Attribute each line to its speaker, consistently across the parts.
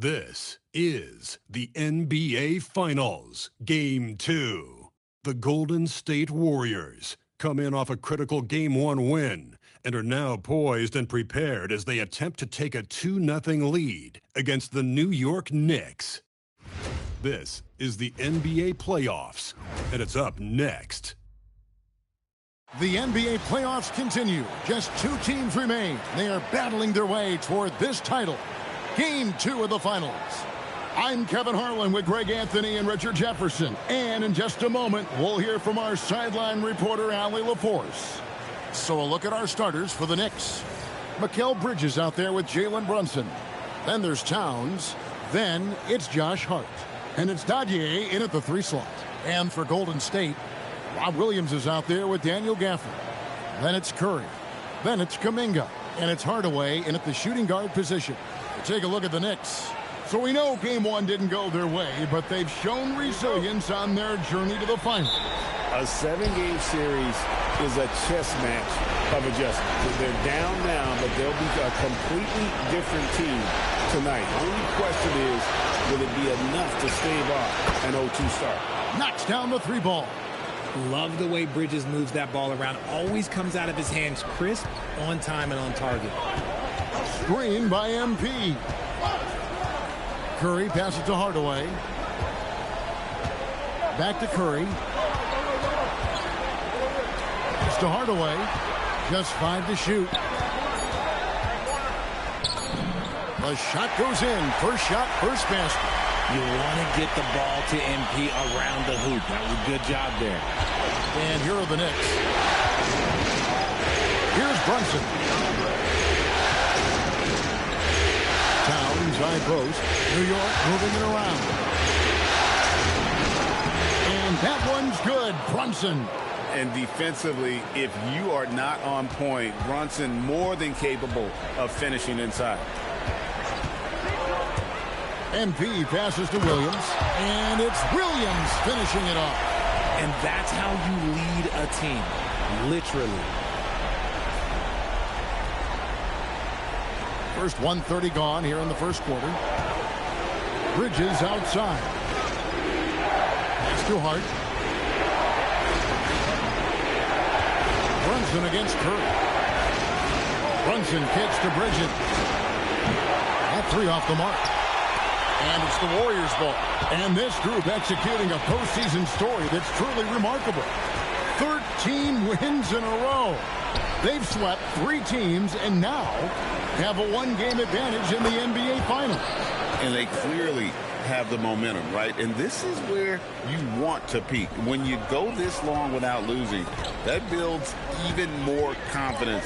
Speaker 1: This is the NBA Finals, Game 2. The Golden State Warriors come in off a critical Game 1 win and are now poised and prepared as they attempt to take a 2-0 lead against the New York Knicks. This is the NBA Playoffs, and it's up next.
Speaker 2: The NBA playoffs continue. Just two teams remain. They are battling their way toward this title. Game 2 of the finals. I'm Kevin Harlan with Greg Anthony and Richard Jefferson. And in just a moment, we'll hear from our sideline reporter, Allie LaForce. So a look at our starters for the Knicks. Mikal Bridges out there with Jalen Brunson. Then there's Towns. Then it's Josh Hart. And it's Dadier in at the 3 slot. And for Golden State, Rob Williams is out there with Daniel Gafford. Then it's Curry. Then it's Kuminga. And it's Hardaway in at the shooting guard position. Take a look at the Knicks. So we know Game 1 didn't go their way, but they've shown resilience on their journey to the final.
Speaker 3: A 7-game series is a chess match of adjustment. They're down now, but they'll be a completely different team tonight. Only question is, will it be enough to stave off an 0-2 start?
Speaker 2: Knocks down the 3 ball.
Speaker 4: Love the way Bridges moves that ball around. Always comes out of his hands crisp, on time, and on target.
Speaker 2: Screen by MP. Curry passes to Hardaway. Back to Curry. It's to Hardaway. Just 5 to shoot. The shot goes in. First shot, first basket.
Speaker 4: You want to get the ball to MP around the hoop. That was a good job there.
Speaker 2: And here are the Knicks. Here's Brunson. Towns, high post. New York moving it around. And that one's good. Brunson.
Speaker 3: And defensively, if you are not on point, Brunson more than capable of finishing inside.
Speaker 2: MP passes to Williams. And it's Williams finishing it off.
Speaker 4: And that's how you lead a team. Literally.
Speaker 2: First 1:30 gone here in the first quarter. Bridges outside. Pass to Hart. Brunson against Curry. Brunson kicks to Bridges. That 3 off the mark. And it's the Warriors' ball. And this group executing a postseason story that's truly remarkable. 13 wins in a row. They've swept 3 teams and now have a 1-game advantage in the NBA Finals.
Speaker 5: And they clearly have the momentum, right? And this is where you want to peak. When you go this long without losing, that builds even more confidence.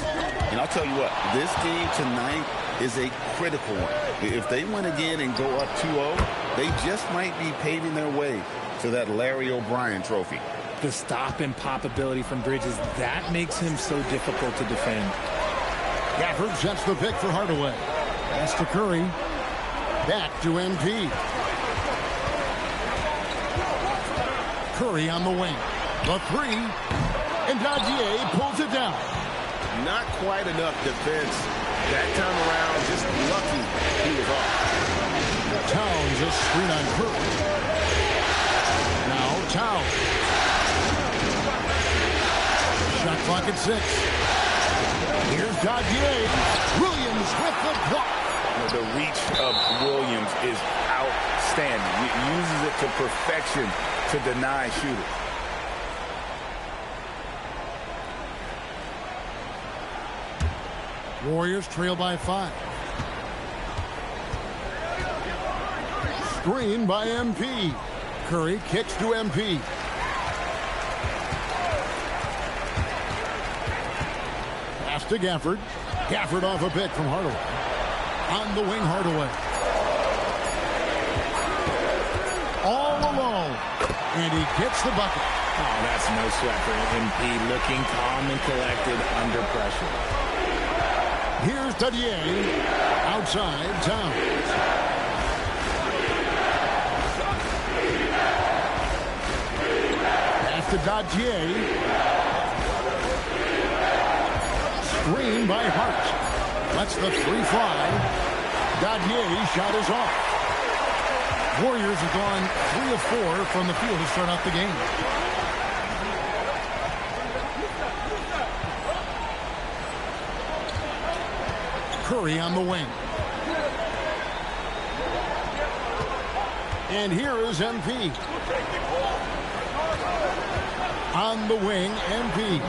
Speaker 5: And I'll tell you what, this game tonight is a critical one. If they win again and go up 2-0, they just might be paving their way to that Larry O'Brien trophy.
Speaker 4: The stop and pop ability from Bridges, that makes him so difficult to defend.
Speaker 2: Gafford sets the pick for Hardaway. Pass to Curry. Back to MP. Curry on the wing. The 3. And Dadier pulls it down.
Speaker 3: Not quite enough defense. That time around, just lucky he was off.
Speaker 2: Towns a screen on Curry. Now Towns. Shot clock at 6. Here's Dadier. Williams with the block.
Speaker 3: The reach of Williams is outstanding. He uses it to perfection to deny shooters.
Speaker 2: Warriors trail by 5. Screen by MP. Curry kicks to MP. Pass to Gafford. Gafford off a pick from Hardaway. On the wing, Hardaway. All alone. And he gets the bucket.
Speaker 4: Oh, that's no sweat for MP, looking calm and collected under pressure.
Speaker 2: Here's Dadier. Outside, Towns. Pass to Dadier. Screen by Hart. Lets the 3 fly. Dadier shot is off. Warriors have gone 3 of 4 from the field to start off the game. Curry on the wing. And here is MP. On the wing, MP.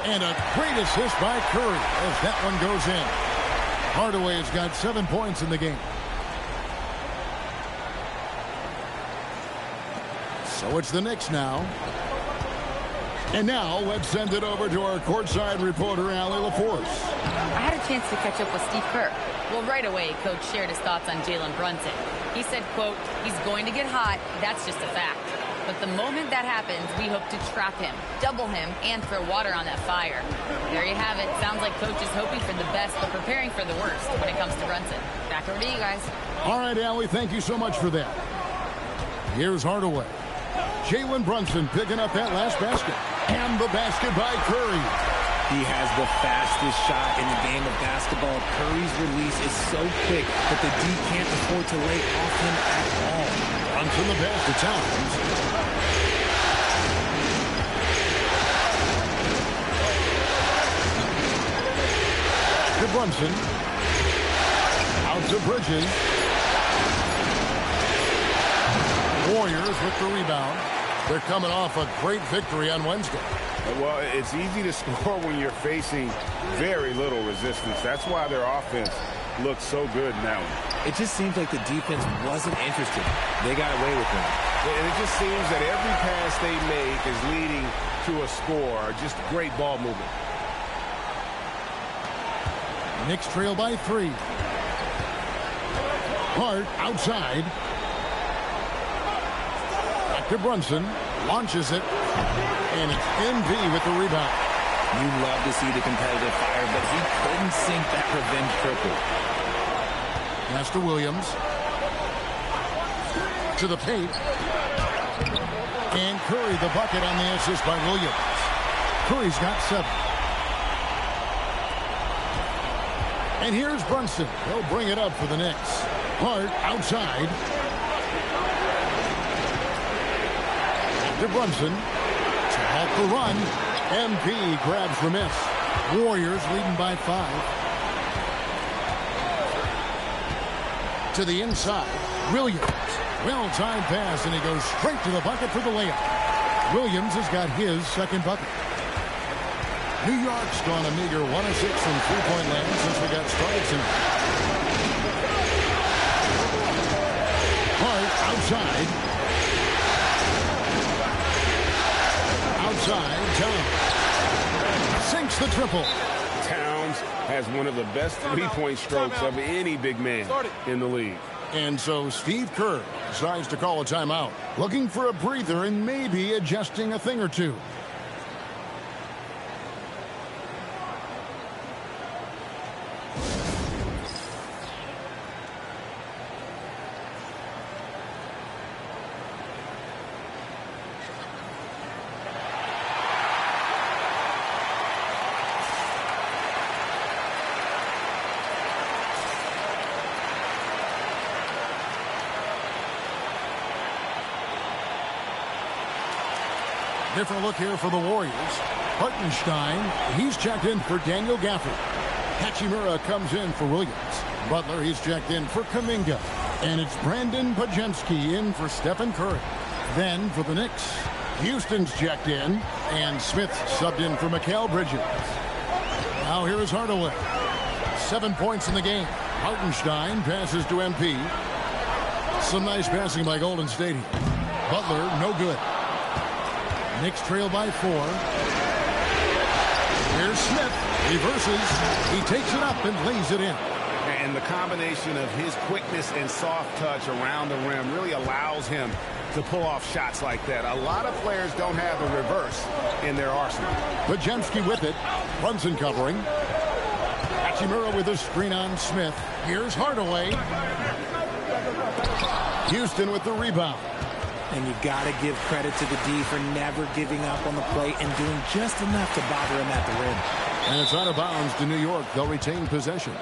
Speaker 2: And a great assist by Curry as that one goes in. Hardaway has got 7 points in the game. So it's the Knicks now. And now let's send it over to our courtside reporter, Allie LaForce.
Speaker 6: I had a chance to catch up with Steve Kerr. Well, right away, Coach shared his thoughts on Jalen Brunson. He said, quote, he's going to get hot. That's just a fact. But the moment that happens, we hope to trap him, double him, and throw water on that fire. There you have it. Sounds like Coach is hoping for the best, but preparing for the worst when it comes to Brunson. Back over to you guys.
Speaker 2: All right, Allie, thank you so much for that. Here's Hardaway. Jalen Brunson picking up that last basket. And the basket by Curry.
Speaker 4: He has the fastest shot in the game of basketball. Curry's release is so quick that the D can't afford to lay off him at all.
Speaker 2: Brunson the pass to Towns. To Brunson. Out to Bridges. Warriors with the rebound. They're coming off a great victory on Wednesday.
Speaker 3: Well, it's easy to score when you're facing very little resistance. That's why their offense looks so good now.
Speaker 4: It just seems like the defense wasn't interested. They got away with it.
Speaker 3: And it just seems that every pass they make is leading to a score. Just great ball movement.
Speaker 2: Knicks trail by 3. Hart outside. Back to Brunson. Launches it. And it's MV with the rebound.
Speaker 4: You love to see the competitive fire, but he couldn't sink that revenge triple.
Speaker 2: Pass to Williams. To the paint. And Curry the bucket on the assist by Williams. Curry's got 7. And here's Brunson. He'll bring it up for the Knicks. Hart outside. To Brunson. To halt the run. MP grabs the miss. Warriors leading by 5. To the inside. Williams. Well-timed pass, and he goes straight to the bucket for the layup. Williams has got his second bucket. New York's gone a meager 1 of 6 from three-point land since we got started tonight. Hart outside. Outside, Towns. Sinks the triple.
Speaker 3: Towns has one of the best three-point strokes of any big man in the league.
Speaker 2: And so Steve Kerr decides to call a timeout, looking for a breather and maybe adjusting a thing or two. Different look here for the Warriors. Hartenstein, he's checked in for Daniel Gafford. Hachimura comes in for Williams. Butler, he's checked in for Kuminga. And it's Brandon Podziemski in for Stephen Curry. Then for the Knicks, Houston's checked in, and Smith subbed in for Mikal Bridges. Now here is Hardaway. 7 points in the game. Hartenstein passes to MP. Some nice passing by Golden State here. Butler, no good. Knicks trail by 4. Here's Smith. Reverses. He takes it up and lays it in.
Speaker 3: And the combination of his quickness and soft touch around the rim really allows him to pull off shots like that. A lot of players don't have the reverse in their arsenal.
Speaker 2: Podziemski with it. Brunson covering. Hachimura with a screen on Smith. Here's Hardaway. Houston with the rebound.
Speaker 4: And you got to give credit to the D for never giving up on the play and doing just enough to bother him at the rim.
Speaker 2: And it's out of bounds to New York. They'll retain possession.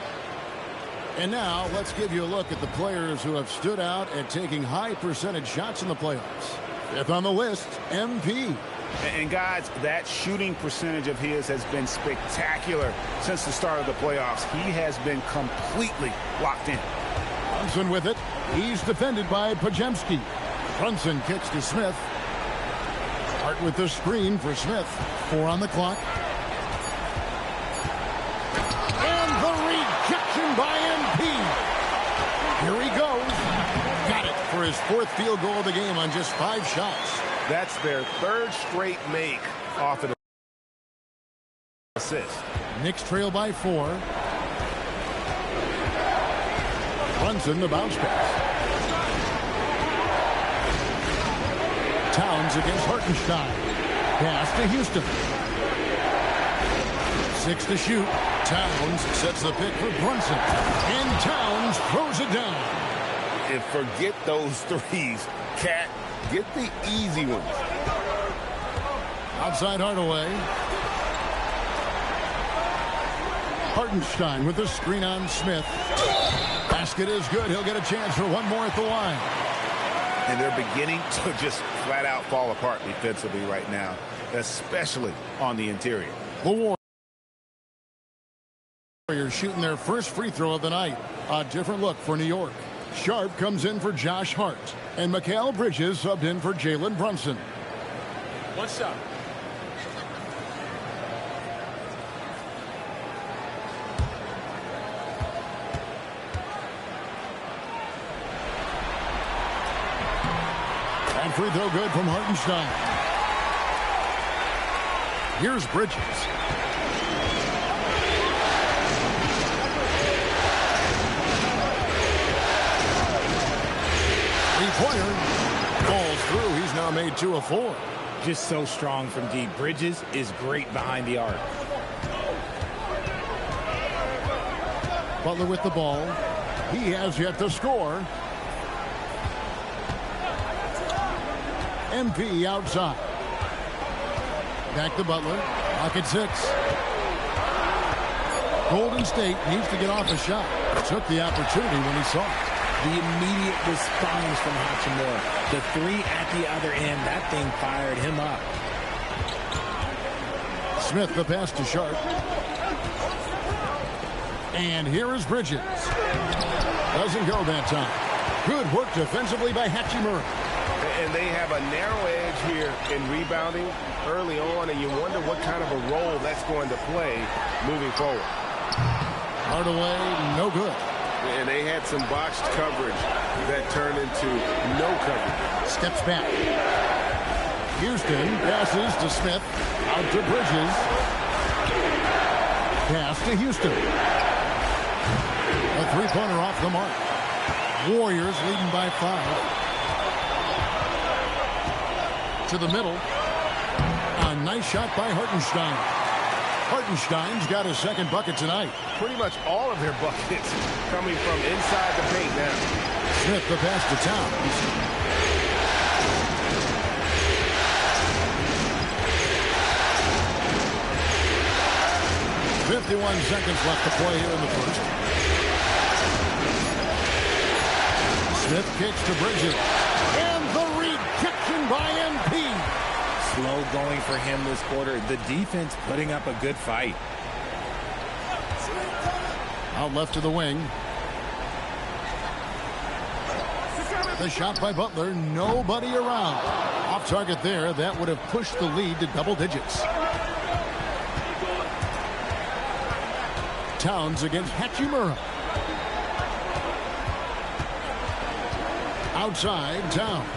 Speaker 2: And now let's give you a look at the players who have stood out at taking high percentage shots in the playoffs. Fifth on the list, MP.
Speaker 3: And guys, that shooting percentage of his has been spectacular since the start of the playoffs. He has been completely locked in.
Speaker 2: Brunson with it. He's defended by Pajemski. Brunson kicks to Smith. Hart with the screen for Smith. 4 on the clock. And the rejection by MP. Here he goes. Got it for his 4th field goal of the game on just 5 shots.
Speaker 3: That's their 3rd straight make off of the assist.
Speaker 2: Knicks trail by 4. Brunson, the bounce pass. Towns against Hartenstein. Pass to Houston. 6 to shoot. Towns sets the pick for Brunson. And Towns throws it down.
Speaker 5: And forget those threes, Cat. Get the easy ones.
Speaker 2: Outside Hardaway. Hartenstein with the screen on Smith. Basket is good. He'll get a chance for one more at the line.
Speaker 3: And they're beginning to just flat out fall apart defensively right now, especially on the interior.
Speaker 2: The Warriors shooting their first free throw of the night. A different look for New York. Sharp comes in for Josh Hart. And Mikal Bridges subbed in for Jalen Brunson.
Speaker 3: What's up?
Speaker 2: And free throw good from Hartenstein. Here's Bridges. Three-pointer falls through. He's now made 2 of 4.
Speaker 4: Just so strong from deep. Bridges is great behind the arc.
Speaker 2: Butler with the ball. He has yet to score. MP outside. Back to Butler. Pocket 6. Golden State needs to get off a shot. Took the opportunity when he saw it.
Speaker 4: The immediate response from Hachimura. The 3 at the other end. That thing fired him up.
Speaker 2: Smith the pass to Sharp. And here is Bridges. Doesn't go that time. Good work defensively by Hachimura.
Speaker 3: And they have a narrow edge here in rebounding early on, and you wonder what kind of a role that's going to play moving forward.
Speaker 2: Hardaway, no good.
Speaker 3: And they had some botched coverage that turned into no coverage.
Speaker 2: Steps back. Houston passes to Smith. Out to Bridges. Pass to Houston. A three-pointer off the mark. Warriors leading by 5. To the middle. A nice shot by Hartenstein. Hartenstein's got his 2nd bucket tonight.
Speaker 3: Pretty much all of their buckets coming from inside the paint now.
Speaker 2: Smith the pass to Towns. .51 seconds left to play here in the first. Smith kicks to Bridges. And the rejection by MP.
Speaker 4: Slow going for him this quarter. The defense putting up a good fight.
Speaker 2: Out left to the wing. The shot by Butler. Nobody around. Off target there. That would have pushed the lead to double digits. Towns against Hachimura. Outside, Towns.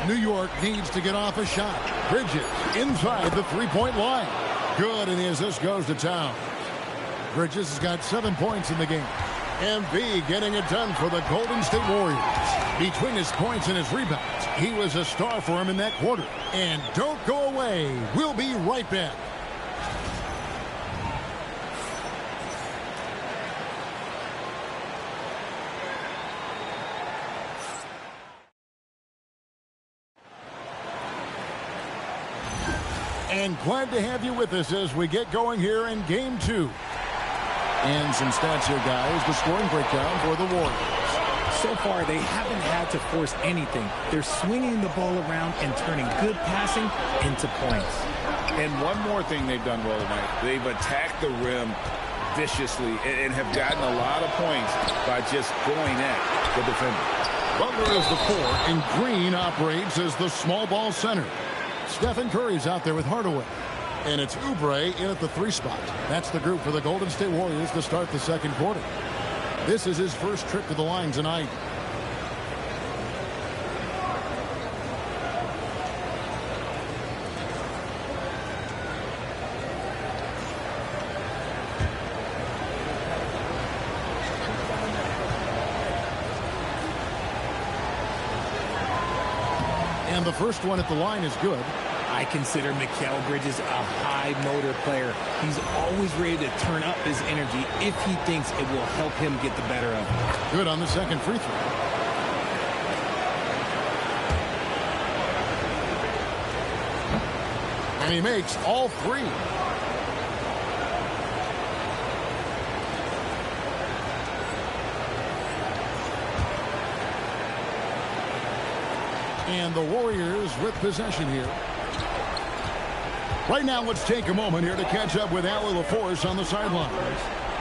Speaker 2: New York needs to get off a shot. Bridges inside the three-point line. Good, and the assist goes to Towns. Bridges has got 7 points in the game. MB getting it done for the Golden State Warriors. Between his points and his rebounds, he was a star for him in that quarter. And don't go away. We'll be right back. And glad to have you with us as we get going here in Game 2. And some stats here, guys. The scoring breakdown for the Warriors.
Speaker 4: So far, they haven't had to force anything. They're swinging the ball around and turning good passing into points.
Speaker 3: And one more thing they've done well tonight. They've attacked the rim viciously and have gotten a lot of points by just going at the defender.
Speaker 2: Butler is the 4, and Green operates as the small ball center. Stephen Curry's out there with Hardaway. And it's Oubre in at the 3 spot. That's the group for the Golden State Warriors to start the second quarter. This is his first trip to the line tonight. And the first one at the line is good.
Speaker 4: I consider Mikal Bridges a high motor player. He's always ready to turn up his energy if he thinks it will help him get the better of him.
Speaker 2: Good on the second free throw. And he makes all 3. And the Warriors with possession here. Right now, let's take a moment here to catch up with Allie LaForce on the sideline.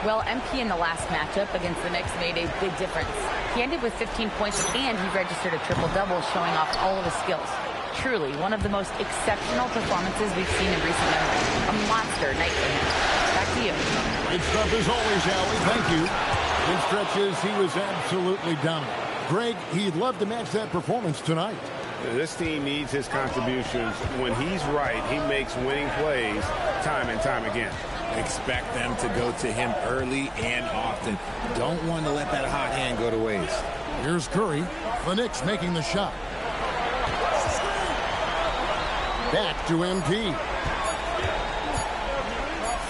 Speaker 6: Well, MP in the last matchup against the Knicks made a big difference. He ended with 15 points, and he registered a triple-double, showing off all of his skills. Truly, one of the most exceptional performances we've seen in recent memory. A monster night for him. Back to you.
Speaker 2: Great stuff as always, Allie. Thank you. In stretches, he was absolutely dominant. Greg, he'd love to match that performance tonight.
Speaker 3: This team needs his contributions. When he's right, he makes winning plays time and time again.
Speaker 4: Expect them to go to him early and often. Don't want to let that hot hand go to waste.
Speaker 2: Here's Curry. The Knicks making the shot. Back to MP.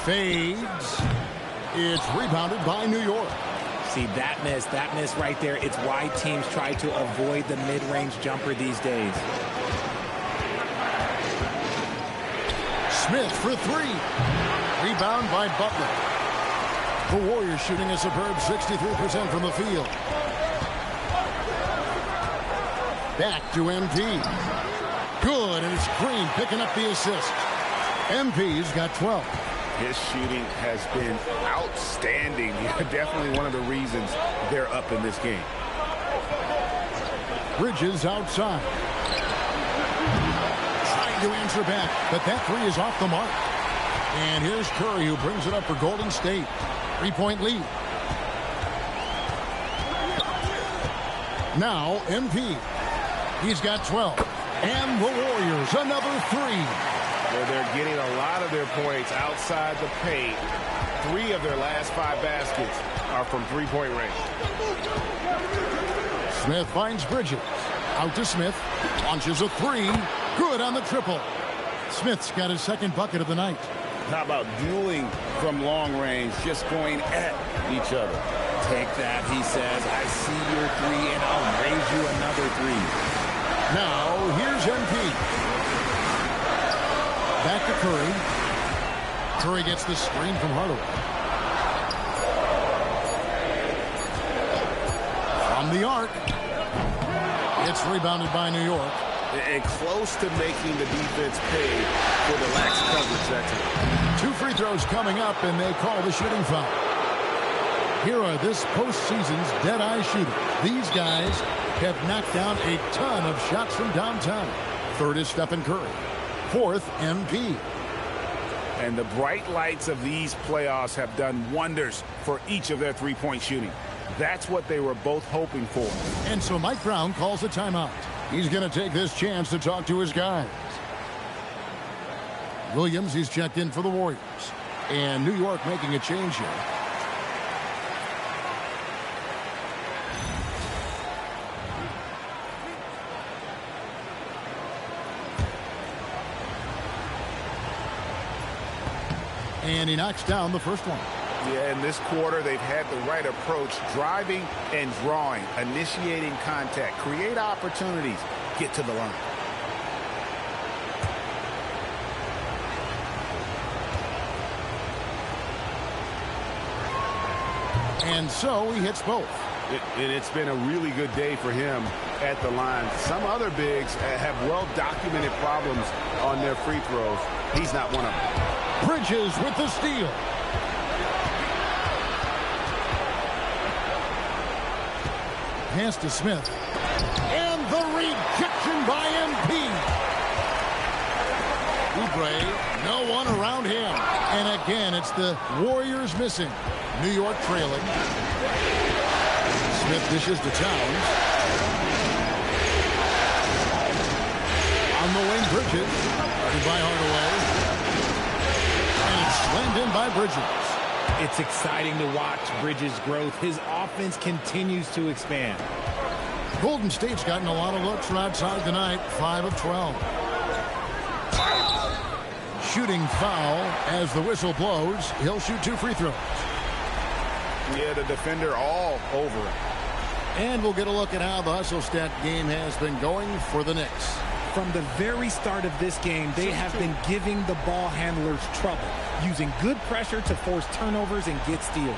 Speaker 2: Fades. It's rebounded by New York.
Speaker 4: See, that miss right there, it's why teams try to avoid the mid-range jumper these days.
Speaker 2: Smith for 3. Rebound by Butler. The Warriors shooting a superb 63% from the field. Back to MP. Good, and it's Green picking up the assist. MP's got 12.
Speaker 3: His shooting has been outstanding. Definitely one of the reasons they're up in this game.
Speaker 2: Bridges outside. Trying to answer back, but that 3 is off the mark. And here's Curry, who brings it up for Golden State. 3-point lead. Now MP. He's got 12. And the Warriors, another 3.
Speaker 3: Where they're getting a lot of their points outside the paint. 3 of their last 5 baskets are from 3-point range.
Speaker 2: Smith finds Bridges. Out to Smith. Launches a 3. Good on the triple. Smith's got his second bucket of the night.
Speaker 3: How about dueling from long range, just going at each other?
Speaker 4: Take that, he says. I see your 3, and I'll raise you another 3.
Speaker 2: Now, here's MP. Back to Curry. Curry gets the screen from Hardaway. From the arc. It's rebounded by New York.
Speaker 3: And close to making the defense pay for the lax coverage that time.
Speaker 2: 2 free throws coming up, and they call the shooting foul. Here are this postseason's dead-eye shooters. These guys have knocked down a ton of shots from downtown. Third is Stephen Curry. 4th, MP.
Speaker 3: And the bright lights of these playoffs have done wonders for each of their 3-point shooting. That's what they were both hoping for.
Speaker 2: And so Mike Brown calls a timeout. He's going to take this chance to talk to his guys. Williams, he's checked in for the Warriors. And New York making a change here. And he knocks down the first one.
Speaker 3: Yeah, in this quarter, they've had the right approach, driving and drawing, initiating contact, create opportunities, get to the line.
Speaker 2: And so he hits both.
Speaker 3: It's been a really good day for him at the line. Some other bigs have well-documented problems on their free throws. He's not one of them.
Speaker 2: Bridges with the steal. Pass to Smith. And the rejection by MP. Oubre, no one around him. And again, it's the Warriors missing. New York trailing. Smith dishes to Towns. On the wing, Bridges. Guarded by Hardaway. And it's slammed in by Bridges.
Speaker 4: It's exciting to watch Bridges' growth. His offense continues to expand.
Speaker 2: Golden State's gotten a lot of looks from outside tonight. 5 of 12. Shooting foul as the whistle blows. He'll shoot 2 free throws.
Speaker 3: Yeah, the defender all over it.
Speaker 2: And we'll get a look at how the hustle stat game has been going for the Knicks.
Speaker 4: From the very start of this game, they have been giving the ball handlers trouble, using good pressure to force turnovers and get steals.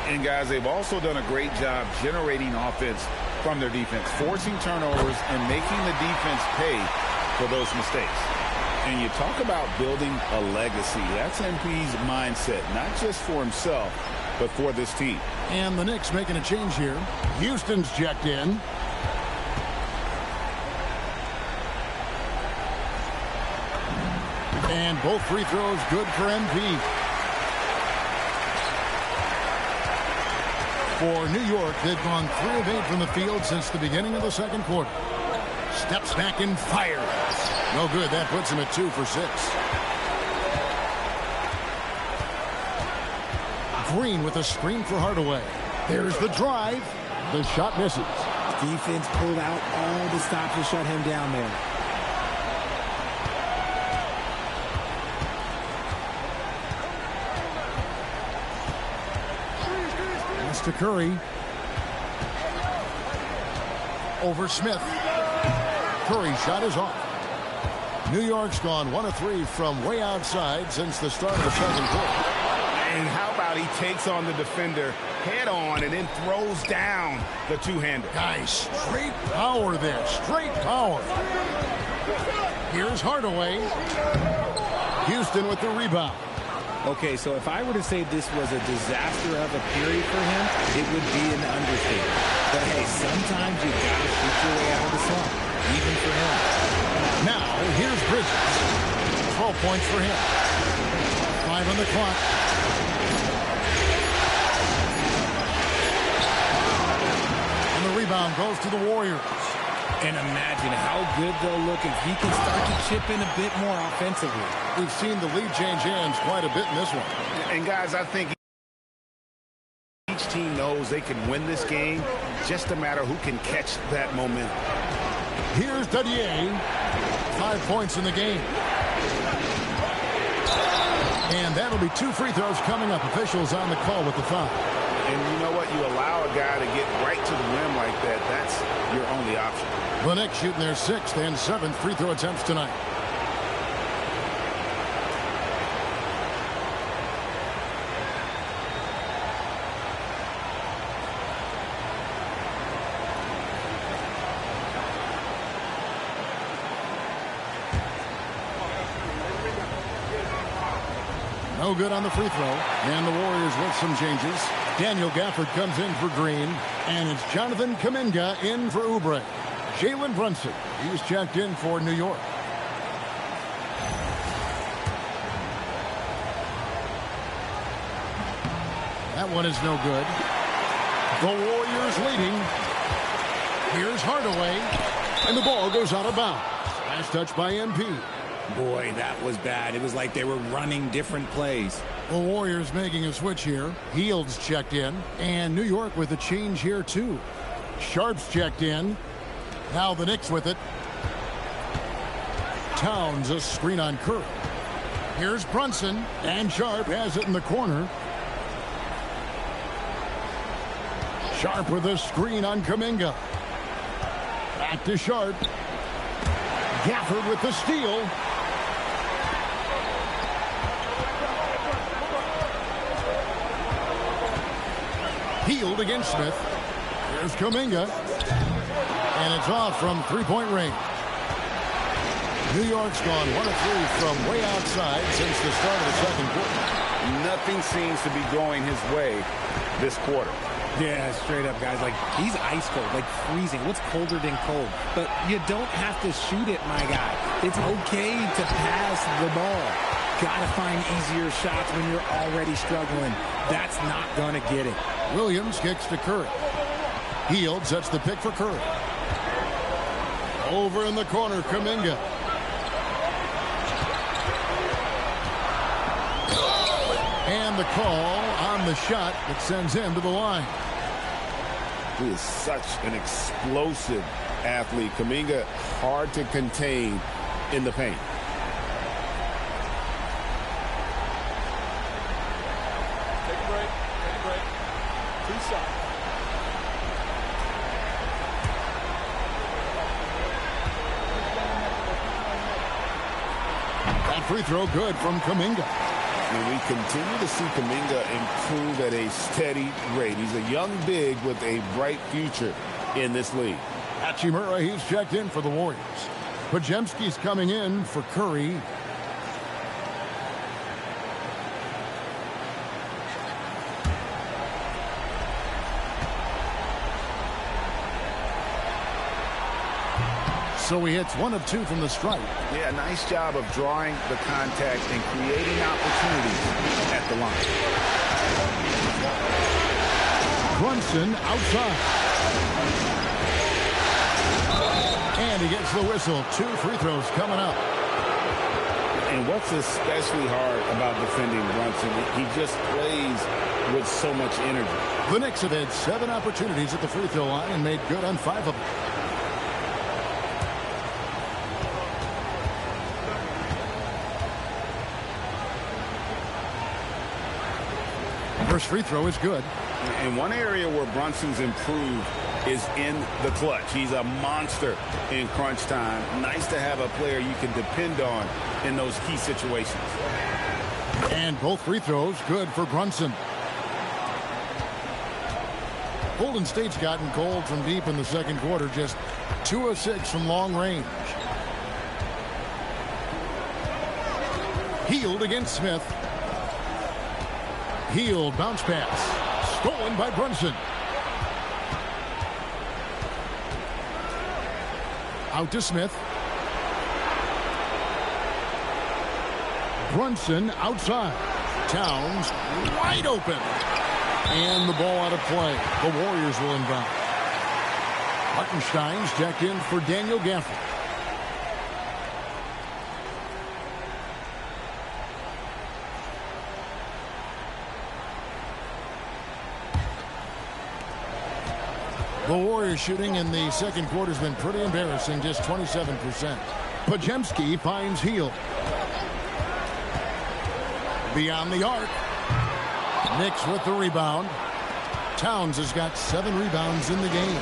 Speaker 5: And guys, they've also done a great job generating offense from their defense, forcing turnovers and making the defense pay for those mistakes. And you talk about building a legacy. That's MP's mindset, not just for himself, but for this team.
Speaker 2: And the Knicks making a change here. Houston's checked in. And both free throws good for MP. For New York, they've gone 3 of 8 from the field since the beginning of the second quarter. Steps back and fires. No good. That puts him at 2 for 6. Green with a screen for Hardaway. There's the drive. The shot misses.
Speaker 4: Defense pulled out all the stops to shut him down there.
Speaker 2: Pass to Curry. Over Smith. Curry's shot is off. New York's gone 1 of 3 from way outside since the start of the second quarter.
Speaker 3: And how about he takes on the defender head on and then throws down the two-hander.
Speaker 2: Guys, straight power there. Straight power. Here's Hardaway. Houston with the rebound.
Speaker 4: Okay, so if I were to say this was a disaster of a period for him, it would be an understatement. But hey, sometimes you gotta shoot your way out of the slump, even for him.
Speaker 2: Now, here's Bridges. 12 points for him. 5 on the clock. And the rebound goes to the Warriors.
Speaker 4: And imagine how good they'll look if he can start to chip in a bit more offensively.
Speaker 2: We've seen the lead change hands quite a bit in this one.
Speaker 3: And guys, I think each team knows they can win this game, just a matter who can catch that momentum.
Speaker 2: Here's Dadier. 5 points in the game. And that'll be 2 free throws coming up. Officials on the call with the foul.
Speaker 3: And you know what? You allow a guy to get right to the rim like that. That's your only option.
Speaker 2: The Knicks shooting their 6th and 7th free throw attempts tonight. No good on the free throw. And the Warriors with some changes. Daniel Gafford comes in for Green. And it's Jonathan Kuminga in for Oubre. Jalen Brunson, he's checked in for New York. That one is no good. The Warriors leading. Here's Hardaway. And the ball goes out of bounds. Last touch by MP.
Speaker 4: Boy, that was bad. It was like they were running different plays.
Speaker 2: The Warriors making a switch here. Heald's checked in. And New York with a change here, too. Sharp's checked in. Now the Knicks with it. Towns a screen on Curry. Here's Brunson. And Sharp has it in the corner. Sharp with a screen on Kuminga. Back to Sharp. Gafford with the steal. Healed against Smith. Here's Kuminga. And it's off from three-point range. New York's gone 1 of 3 from way outside since the start of the second quarter.
Speaker 5: Nothing seems to be going his way this quarter.
Speaker 4: Yeah, straight up, guys. Like, he's ice cold, like freezing. What's colder than cold? But you don't have to shoot it, my guy. It's okay to pass the ball. Gotta find easier shots when you're already struggling. That's not gonna get it.
Speaker 2: Williams kicks to Curry. Healed sets the pick for Curry. Over in the corner, Kuminga. And the call on the shot that sends him to the line.
Speaker 3: He is such an explosive athlete. Kuminga, hard to contain in the paint.
Speaker 7: Take a break. Take a break. 2 shots.
Speaker 2: That free throw good from Kuminga.
Speaker 3: And we continue to see Kuminga improve at a steady rate. He's a young big with a bright future in this league.
Speaker 2: Hachimura, he's checked in for the Warriors. Podziemski's coming in for Curry. So he hits 1 of 2 from the stripe.
Speaker 5: Yeah, nice job of drawing the contact and creating opportunities at the line.
Speaker 2: Brunson outside. And he gets the whistle. 2 free throws coming up.
Speaker 3: And what's especially hard about defending Brunson, he just plays with so much energy.
Speaker 2: The Knicks have had 7 opportunities at the free throw line and made good on 5 of them. First free throw is good.
Speaker 5: And one area where Brunson's improved is in the clutch. He's a monster in crunch time. Nice to have a player you can depend on in those key situations.
Speaker 2: And both free throws good for Brunson. Golden State's gotten cold from deep in the second quarter. Just 2 of 6 from long range. Healed against Smith. Healed bounce pass. Stolen by Brunson. Out to Smith. Brunson outside. Towns wide open. And the ball out of play. The Warriors will inbound. Hartenstein's checked in for Daniel Gafford. The Warriors shooting in the second quarter has been pretty embarrassing, just 27%. Podziemski finds Hield. Beyond the arc. Knicks with the rebound. Towns has got 7 rebounds in the game.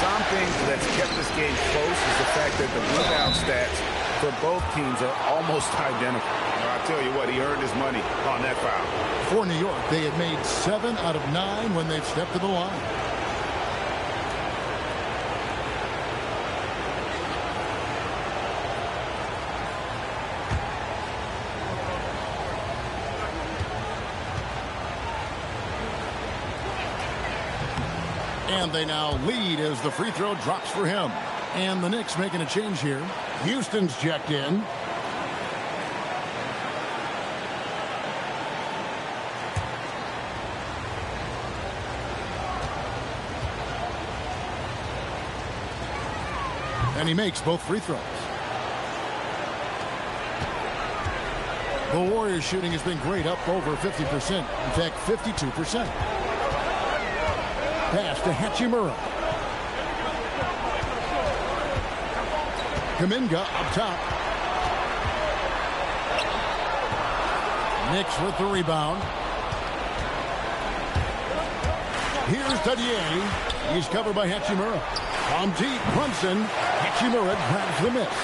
Speaker 5: Something that's kept this game close is the fact that the rebound stats for both teams are almost identical. I'll tell you what, he earned his money on that foul.
Speaker 2: For New York, they have made 7 out of 9 when they've stepped to the line. And they now lead as the free throw drops for him. And the Knicks making a change here. Houston's checked in. And he makes both free throws. The Warriors shooting has been great, up over 50%. In fact, 52%. Pass to Hachimura. Kuminga up top. Knicks with the rebound. Here's Dadier. He's covered by Hachimura. From deep, Brunson. Hachimura grabs the miss.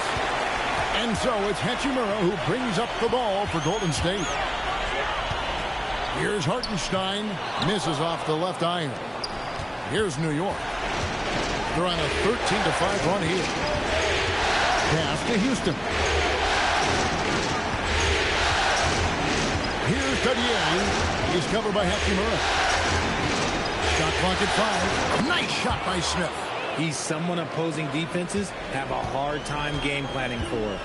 Speaker 2: And so it's Hachimura who brings up the ball for Golden State. Here's Hartenstein. Misses off the left iron. Here's New York. They're on a 13-5 run here. Pass to Houston. Here's Dadier. He's covered by Hachimura. Shot clock at 5. Nice shot by Smith.
Speaker 4: He's someone opposing defenses have a hard time game planning for.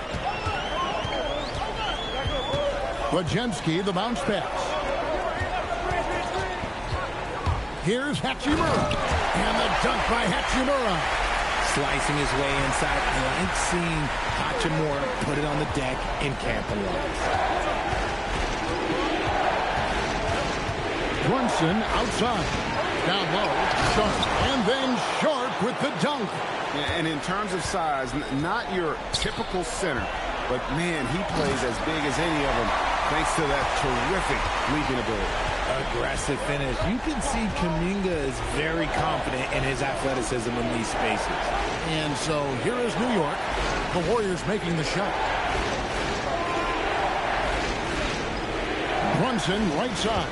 Speaker 2: Wojemski, the bounce pass. Here's Hachimura. And the dunk by Hachimura.
Speaker 4: Slicing his way inside. I like seeing Hachimura put it on the deck and capitalize.
Speaker 2: Brunson outside. Down low. Sharp. And then Sharp with the dunk.
Speaker 3: Yeah, and in terms of size, not your typical center. But, man, he plays as big as any of them thanks to that terrific leaping ability.
Speaker 4: Aggressive finish. You can see Kuminga is very confident in his athleticism in these spaces.
Speaker 2: And so here is New York. The Warriors making the shot. Brunson right side.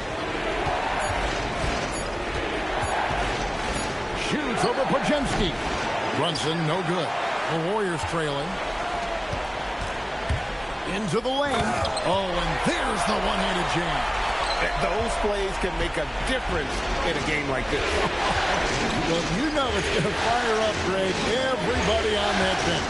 Speaker 2: Shoots over Wojemski. Brunson no good. The Warriors trailing. Into the lane. Oh, and there's the one-handed jam.
Speaker 3: Those plays can make a difference in a game like this.
Speaker 2: Well, you know it's going to fire up, Greg, everybody on that bench.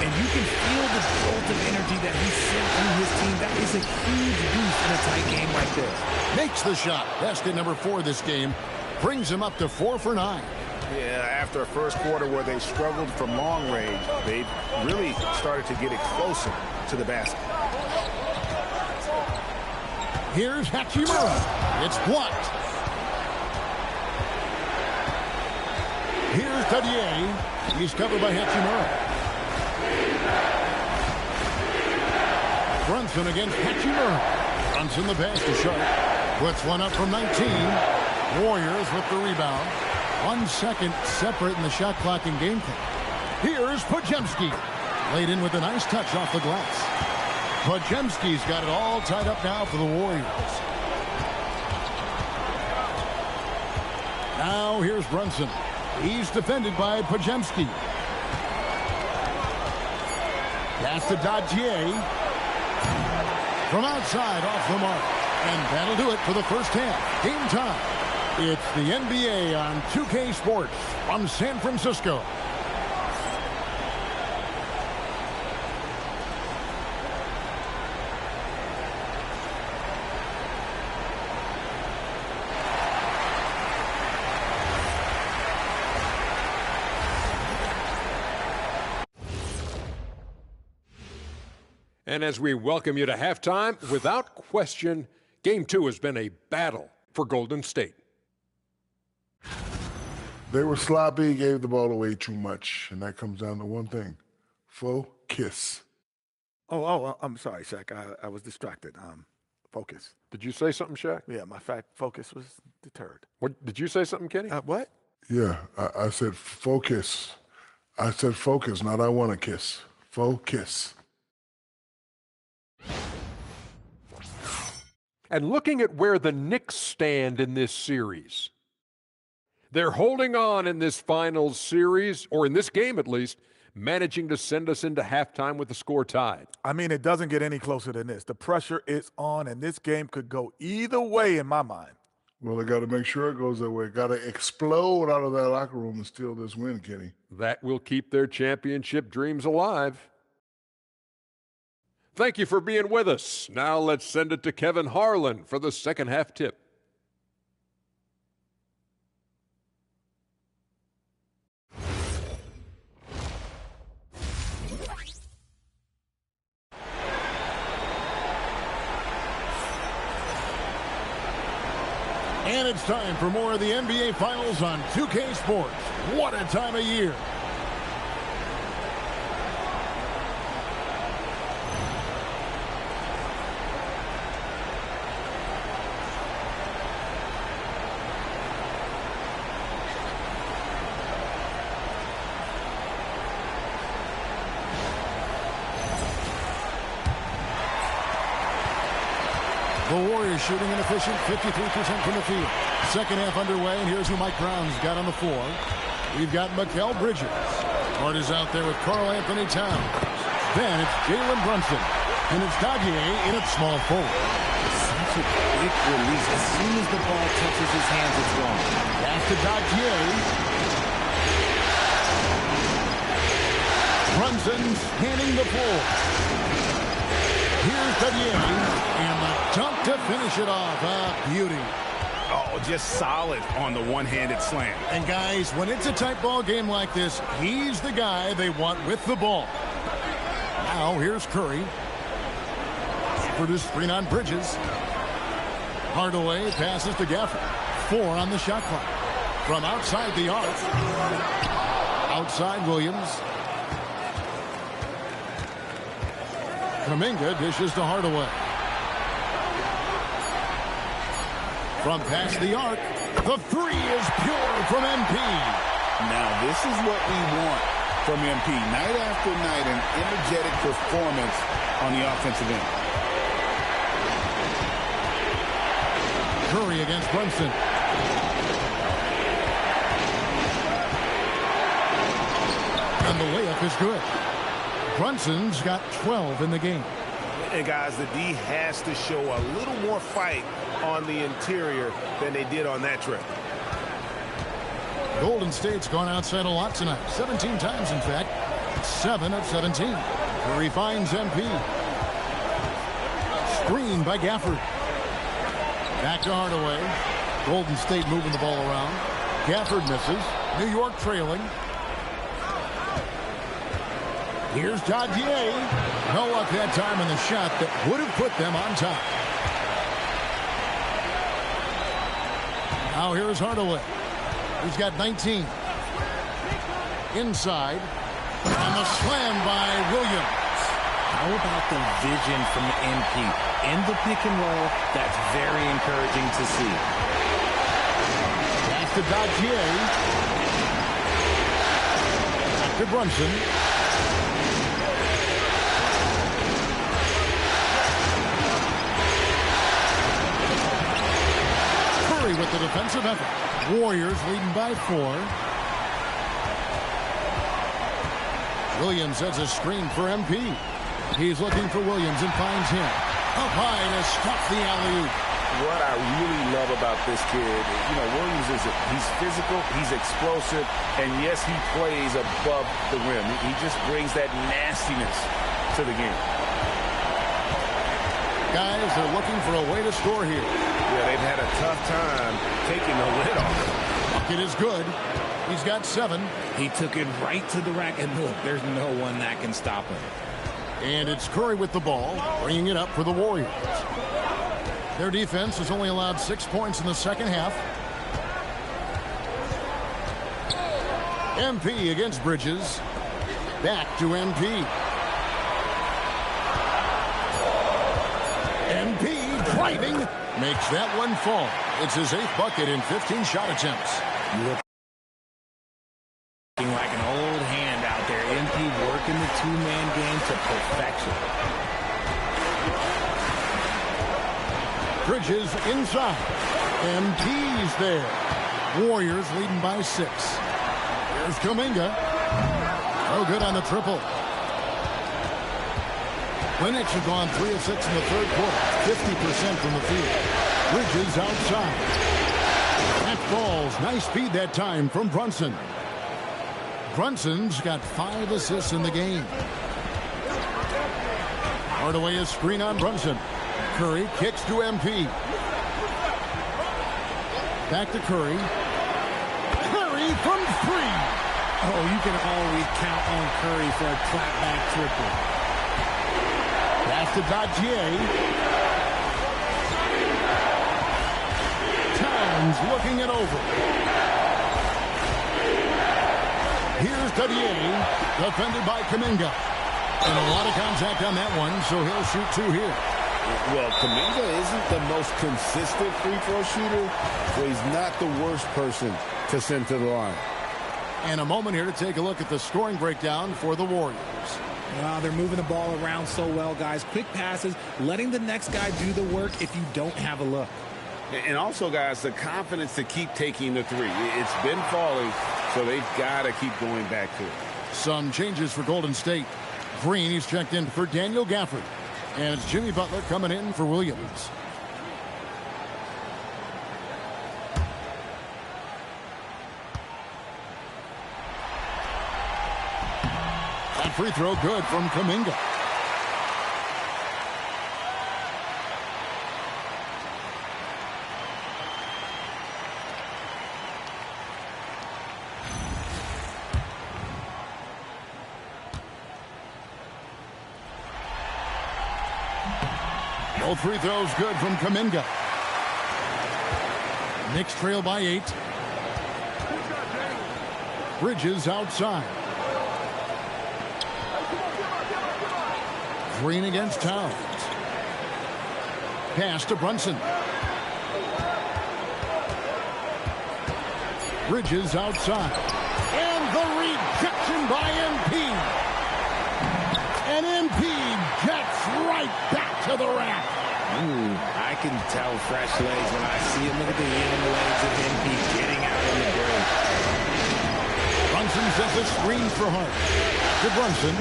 Speaker 4: And you can feel the jolt of energy that he sent through his team. That is a huge boost in a tight game like this.
Speaker 2: Makes the shot. Basket number 4 this game. Brings him up to 4 for 9.
Speaker 3: Yeah, after a first quarter where they struggled from long range, they really started to get it closer to the basket.
Speaker 2: Here's Hachimura. It's blocked. Here's Dadier. He's covered by Hachimura. Brunson against Hachimura. Brunson the pass to Sharp. Puts one up from 19. Warriors with the rebound. 1 second separate in the shot clock and game clock. Here's Wojemski. Laid in with a nice touch off the glass. Wojemski's got it all tied up now for the Warriors. Now here's Brunson. He's defended by Wojemski. Pass to Dadier. From outside off the mark. And that'll do it for the first half. Game time. It's the NBA on 2K Sports from San Francisco.
Speaker 8: And as we welcome you to halftime, without question, Game 2 has been a battle for Golden State.
Speaker 9: They were sloppy, gave the ball away too much, and that comes down to one thing: focus.
Speaker 7: I'm sorry, Shaq. I was distracted. Focus.
Speaker 8: Did you say something, Shaq?
Speaker 7: Yeah, my focus was deterred.
Speaker 8: What, did you say something, Kenny?
Speaker 7: What?
Speaker 9: Yeah, I said focus. I said focus, not I want to kiss. Focus.
Speaker 8: And looking at where the Knicks stand in this series, they're holding on in this finals series, or in this game at least, managing to send us into halftime with the score tied.
Speaker 7: I mean, it doesn't get any closer than this. The pressure is on, and this game could go either way in my mind.
Speaker 9: Well, they got to make sure it goes that way. Got to explode out of that locker room and steal this win, Kenny.
Speaker 8: That will keep their championship dreams alive. Thank you for being with us. Now let's send it to Kevin Harlan for the second half tip.
Speaker 2: And it's time for more of the NBA Finals on 2K Sports. What a time of year. Warriors shooting an efficient 53% from the field. Second half underway, and here's who Mike Brown's got on the floor. We've got Mikal Bridges. Hart is out there with Karl Anthony Towns. Then it's Jalen Brunson. And it's Daguerre in at small forward.
Speaker 4: Such a quick release. As soon as the ball touches his hands, it's wrong.
Speaker 2: Pass to Daguerre. Brunson's handing the floor. Here's Daguerre. And the dunk to finish it off. A beauty.
Speaker 3: Oh, just solid on the one-handed slam.
Speaker 2: And guys, when it's a tight ball game like this, he's the guy they want with the ball. Now here's Curry. For the screen on Bridges. Hardaway passes to Gafford. 4 on the shot clock. From outside the arc. Outside Williams. Kuminga dishes to Hardaway. From past the arc, the three is pure from MP.
Speaker 3: Now this is what we want from MP. Night after night, an energetic performance on the offensive end.
Speaker 2: Curry against Brunson. And the layup is good. Brunson's got 12 in the game.
Speaker 3: And guys, the D has to show a little more fight on the interior than they did on that trip.
Speaker 2: Golden State's gone outside a lot tonight. 17 times, in fact. 7 of 17. Curry finds MP. Screen by Gafford. Back to Hardaway. Golden State moving the ball around. Gafford misses. New York trailing. Here's Daguerre. No luck that time on the shot that would have put them on top. Now here's Hardaway. He's got 19. Inside. And the slam by Williams.
Speaker 4: How about the vision from MP? In the pick and roll, that's very encouraging to see.
Speaker 2: Pass to Daguerre. Back to Brunson. Curry with the defensive effort. Warriors leading by 4. Williams sets a screen for MP. He's looking for Williams and finds him. Up high to stop the alley-oop.
Speaker 3: What I really love about this kid, Williams he's physical, he's explosive, and yes, he plays above the rim. He just brings that nastiness to the game.
Speaker 2: Guys, they're looking for a way to score here.
Speaker 3: Yeah, they've had a tough time taking the lid off.
Speaker 2: Bucket is good. He's got 7.
Speaker 4: He took it right to the rack, and look, there's no one that can stop him.
Speaker 2: And it's Curry with the ball, bringing it up for the Warriors. Their defense has only allowed 6 points in the second half. MP against Bridges. Back to MP. MP driving. Makes that one fall. It's his 8th bucket in 15 shot attempts.
Speaker 4: Looking like an old hand out there. MP working the two-man game to perfection.
Speaker 2: Bridges inside. MP's there. Warriors leading by 6. Here's Kuminga. Oh, good on the triple. The Knicks have gone 3 of 6 in the third quarter. 50% from the field. Bridges outside. That balls. Nice speed that time from Brunson. Brunson's got 5 assists in the game. Hardaway is screen on Brunson. Curry kicks to MP. Back to Curry. Curry from 3.
Speaker 4: Oh, you can always count on Curry for a clapback triple.
Speaker 2: Pass to Daguerre. Towns looking it over. Here's Daguerre, defended by Kuminga. And a lot of contact on that one, so he'll shoot 2 here.
Speaker 3: Well, Kuminga isn't the most consistent free throw shooter, so he's not the worst person to send to the line.
Speaker 2: And a moment here to take a look at the scoring breakdown for the Warriors.
Speaker 4: They're moving the ball around so well, guys. Quick passes, letting the next guy do the work if you don't have a look.
Speaker 3: And also, guys, the confidence to keep taking the three. It's been falling, so they've got to keep going back to it.
Speaker 2: Some changes for Golden State. Green, he's checked in for Daniel Gafford. And it's Jimmy Butler coming in for Williams. That free throw good from Kuminga. Both free throws good from Kuminga. Knicks trail by 8. Bridges outside. Green against Towns. Pass to Brunson. Bridges outside. And the rejection by MP. And MP gets right back to the rack.
Speaker 4: I can tell fresh legs when I see him. Look at the young legs of MP getting out of the break.
Speaker 2: Brunson sets a screen for Hart. To Brunson.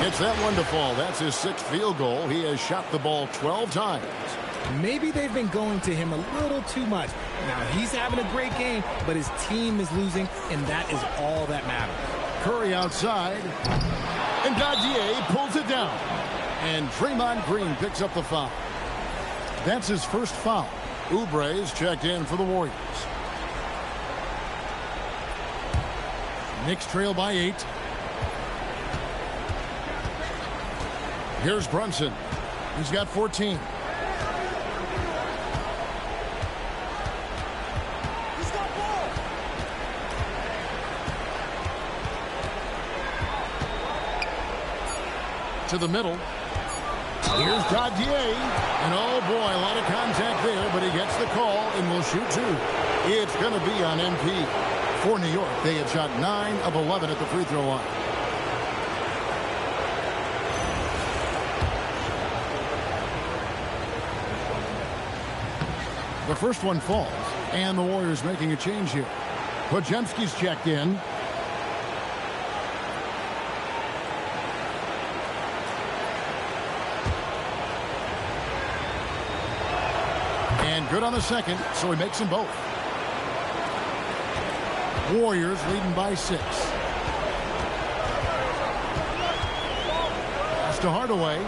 Speaker 2: Gets that one to fall. That's his 6th field goal. He has shot the ball 12 times.
Speaker 4: Maybe they've been going to him a little too much. Now, he's having a great game, but his team is losing, and that is all that matters.
Speaker 2: Curry outside. And Gaudier pulls it down. And Draymond Green picks up the foul. That's his first foul. Oubre is checked in for the Warriors. Knicks trail by 8. Here's Brunson. He's got 14. To the middle. Here's Gaudier. And oh boy, a lot of contact there, but he gets the call and will shoot 2. It's going to be on MP. For New York, they had shot 9 of 11 at the free throw line. The first one falls, and the Warriors making a change here. Podziemski's checked in. And good on the second, so he makes them both. Warriors leading by 6. Pass to Hardaway.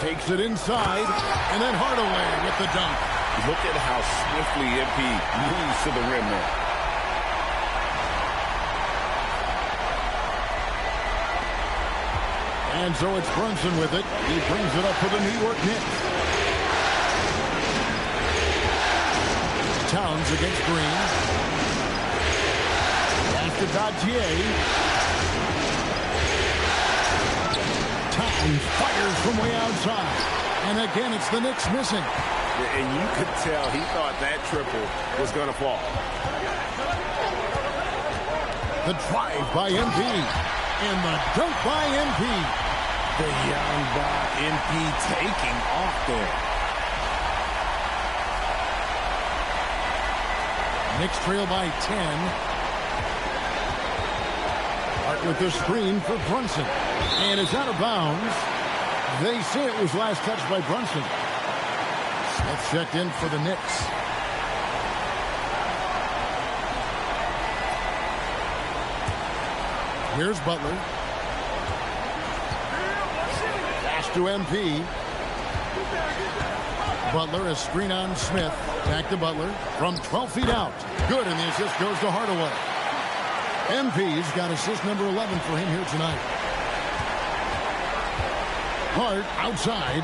Speaker 2: Takes it inside, and then Hardaway with the dunk.
Speaker 5: Look at how swiftly MP moves to the rim there.
Speaker 2: And so it's Brunson with it. He brings it up for the New York Knicks. Towns against Green. Pass to Gaudier. Towns fires from way outside. And again, it's the Knicks missing.
Speaker 3: And you could tell he thought that triple was going to fall.
Speaker 2: The drive by MP. And the dunk by MP.
Speaker 4: The young buck, MP taking off there.
Speaker 2: Knicks trail by 10. Hart with the screen for Brunson. And it's out of bounds. They say it was last touched by Brunson. Smith checked in for the Knicks. Here's Butler. Pass to MP. Butler, a screen on Smith. Back to Butler from 12 feet out. Good, and the assist goes to Hardaway. MP's got assist number 11 for him here tonight. Hart outside.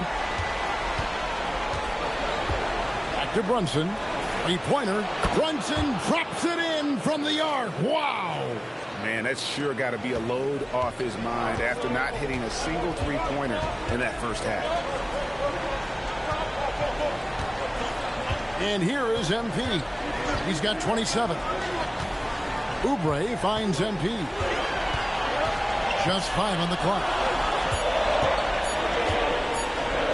Speaker 2: Back to Brunson. Three-pointer. Brunson drops it in from the arc. Wow!
Speaker 3: Man, that's sure got to be a load off his mind after not hitting a single three-pointer in that first half.
Speaker 2: And here is MP. He's got 27. Oubre finds MP. Just 5 on the clock.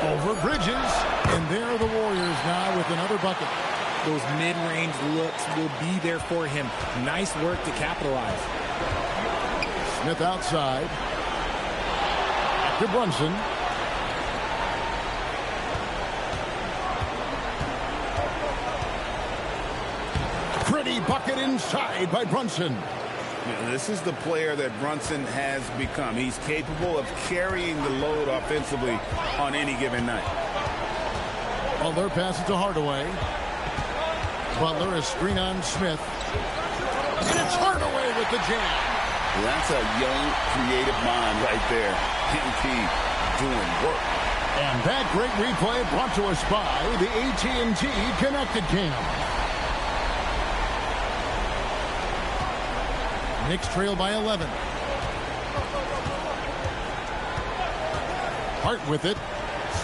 Speaker 2: Over Bridges. And there are the Warriors now with another bucket.
Speaker 4: Those mid-range looks will be there for him. Nice work to capitalize.
Speaker 2: Smith outside. To Brunson. Pretty bucket inside by Brunson.
Speaker 5: This is the player that Brunson has become. He's capable of carrying the load offensively on any given night.
Speaker 2: Butler passes to Hardaway. Butler is screen on Smith. And it's Hardaway with the jam.
Speaker 5: That's a young, creative mind right there. P doing work.
Speaker 2: And that great replay brought to us by the AT&T Connected Cam. Knicks trail by 11. Hart with it.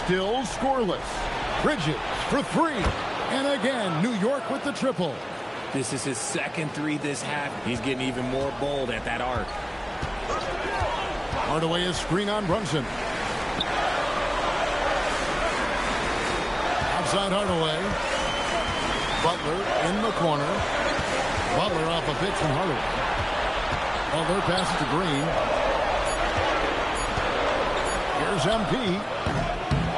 Speaker 2: Still scoreless. Bridges for 3. And again, New York with the triple.
Speaker 4: This is his second 3 this half. He's getting even more bold at that arc.
Speaker 2: Hardaway is screen on Brunson. Outside Hardaway. Butler in the corner. Butler off a pitch from Hardaway. Butler passes to Green. Here's MP.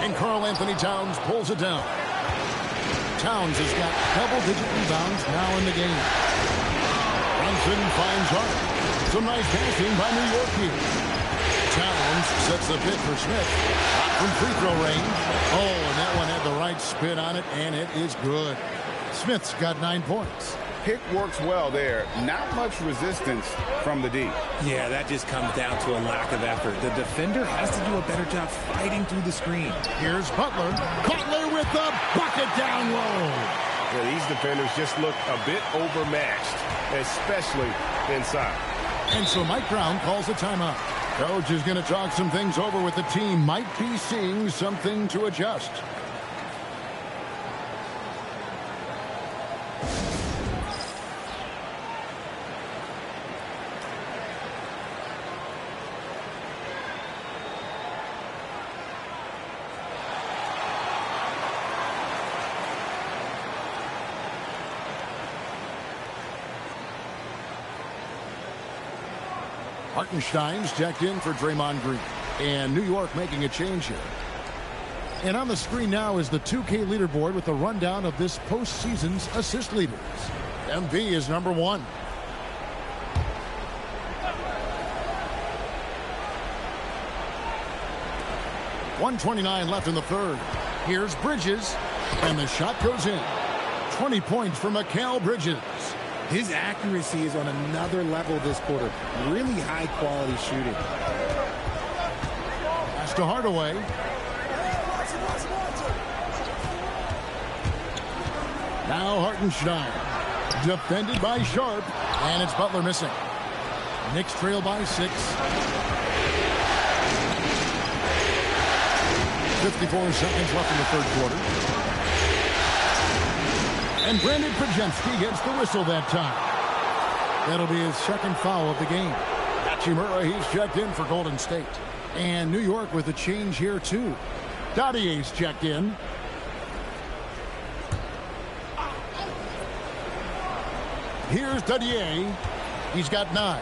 Speaker 2: And Karl Anthony Towns pulls it down. Towns has got double-digit rebounds now in the game. Brunson finds Hart. Some nice passing by New York here. Towns sets the pick for Smith. From free throw range. Oh, and that one had the right spin on it, and it is good. Smith's got 9 points.
Speaker 5: Pick works well there. Not much resistance from the D.
Speaker 4: Yeah, that just comes down to a lack of effort. The defender has to do a better job fighting through the screen.
Speaker 2: Here's Butler. Butler with the bucket down low.
Speaker 3: Yeah, these defenders just look a bit overmatched, especially inside.
Speaker 2: And so Mike Brown calls a timeout. Coach is going to talk some things over with the team. Might be seeing something to adjust. Hartenstein's checked in for Draymond Green. And New York making a change here. And on the screen now is the 2K leaderboard with a rundown of this postseason's assist leaders. MV is number 1. .129 left in the third. Here's Bridges. And the shot goes in. 20 points for Mikal Bridges.
Speaker 4: His accuracy is on another level this quarter. Really high quality shooting.
Speaker 2: Pass to Hardaway. Now Hartenstein. Defended by Sharp. And it's Butler missing. Knicks trail by 6. 54 seconds left in the third quarter. And Brandon Pajemski gets the whistle that time. That'll be his second foul of the game. Hachimura, he's checked in for Golden State. And New York with a change here, too. Dottier's checked in. Here's Dottier. He's got 9.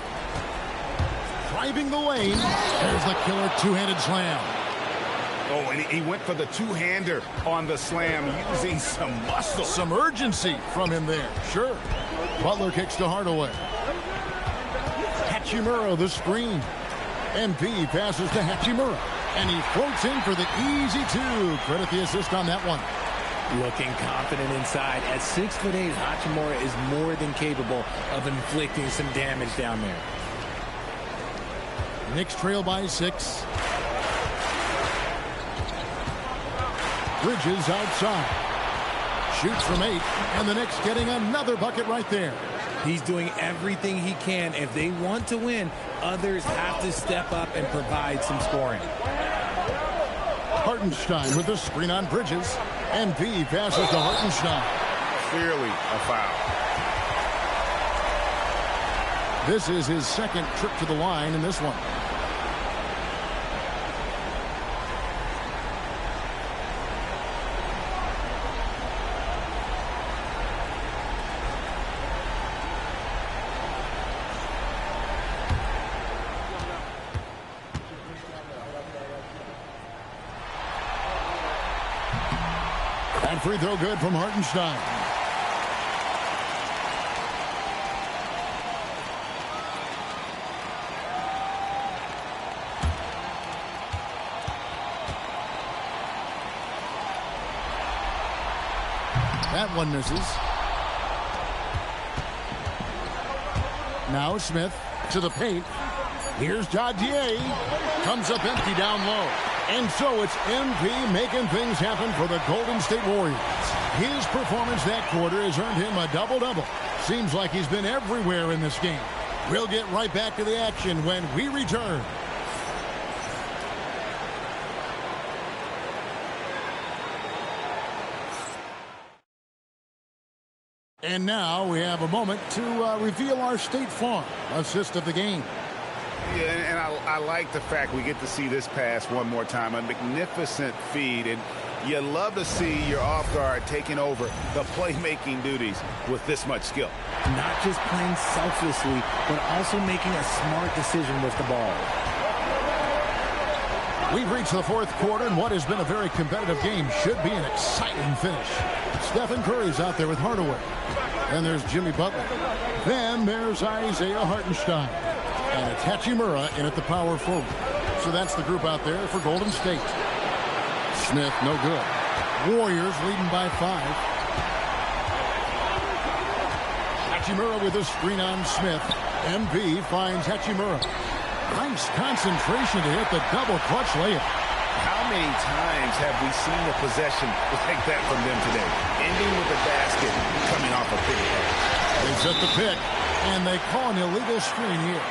Speaker 2: Driving the lane. There's the killer two-handed slam.
Speaker 5: Oh, and he went for the two-hander on the slam using some muscle.
Speaker 2: Some urgency from him there. Sure. Butler kicks to Hardaway. Hachimura the screen. MP passes to Hachimura. And he floats in for the easy 2. Credit the assist on that one.
Speaker 4: Looking confident inside. At 6'8", Hachimura is more than capable of inflicting some damage down there.
Speaker 2: Knicks trail by 6. Bridges outside. Shoots from 8. And the Knicks getting another bucket right there.
Speaker 4: He's doing everything he can. If they want to win, others have to step up and provide some scoring.
Speaker 2: Hartenstein with the screen on Bridges. MP passes to Hartenstein.
Speaker 5: Clearly a foul.
Speaker 2: This is his second trip to the line in this one. And free throw good from Hartenstein. That one misses. Now Smith to the paint. Here's Jadier. Comes up empty down low. And so it's MP making things happen for the Golden State Warriors. His performance that quarter has earned him a double-double. Seems like he's been everywhere in this game. We'll get right back to the action when we return. And now we have a moment to reveal our State Farm assist of the game.
Speaker 5: Yeah, and I like the fact we get to see this pass one more time. A magnificent feed, and you love to see your off guard taking over the playmaking duties with this much skill.
Speaker 4: Not just playing selflessly, but also making a smart decision with the ball.
Speaker 2: We've reached the fourth quarter, and what has been a very competitive game should be an exciting finish. Stephen Curry's out there with Hardaway. Then there's Jimmy Butler. Then there's Isaiah Hartenstein. And it's Hachimura in at the power forward. So that's the group out there for Golden State. Smith, no good. Warriors leading by 5. Hachimura with a screen on Smith. MP finds Hachimura. Nice concentration to hit the double clutch layup.
Speaker 5: How many times have we seen a possession like that from them today? Ending with a basket coming off a pick.
Speaker 2: They set the pick, and they call an illegal screen here.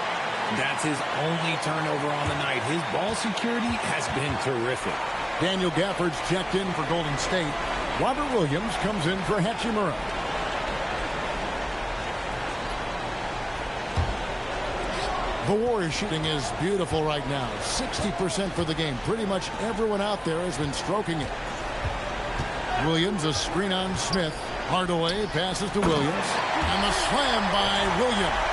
Speaker 4: That's his only turnover on the night. His ball security has been terrific.
Speaker 2: Daniel Gafford's checked in for Golden State. Robert Williams comes in for Hachimura. The Warriors shooting is beautiful right now. 60% for the game. Pretty much everyone out there has been stroking it. Williams, a screen on Smith. Hardaway passes to Williams. And the slam by Williams.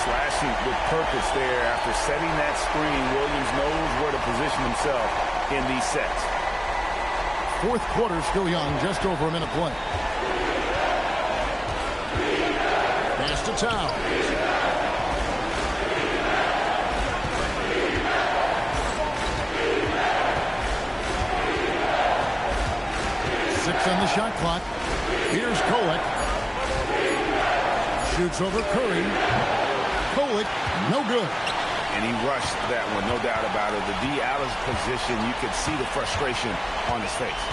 Speaker 5: Slashing with purpose there. After setting that screen, Williams knows where to position himself in these sets.
Speaker 2: Fourth quarter still young, just over a minute play. Pass to Towns. Six on the shot clock. Here's Kolek. Shoots over Curry. Kolek, no good.
Speaker 5: And he rushed that one, no doubt about it. The D out of position, you could see the frustration on his face.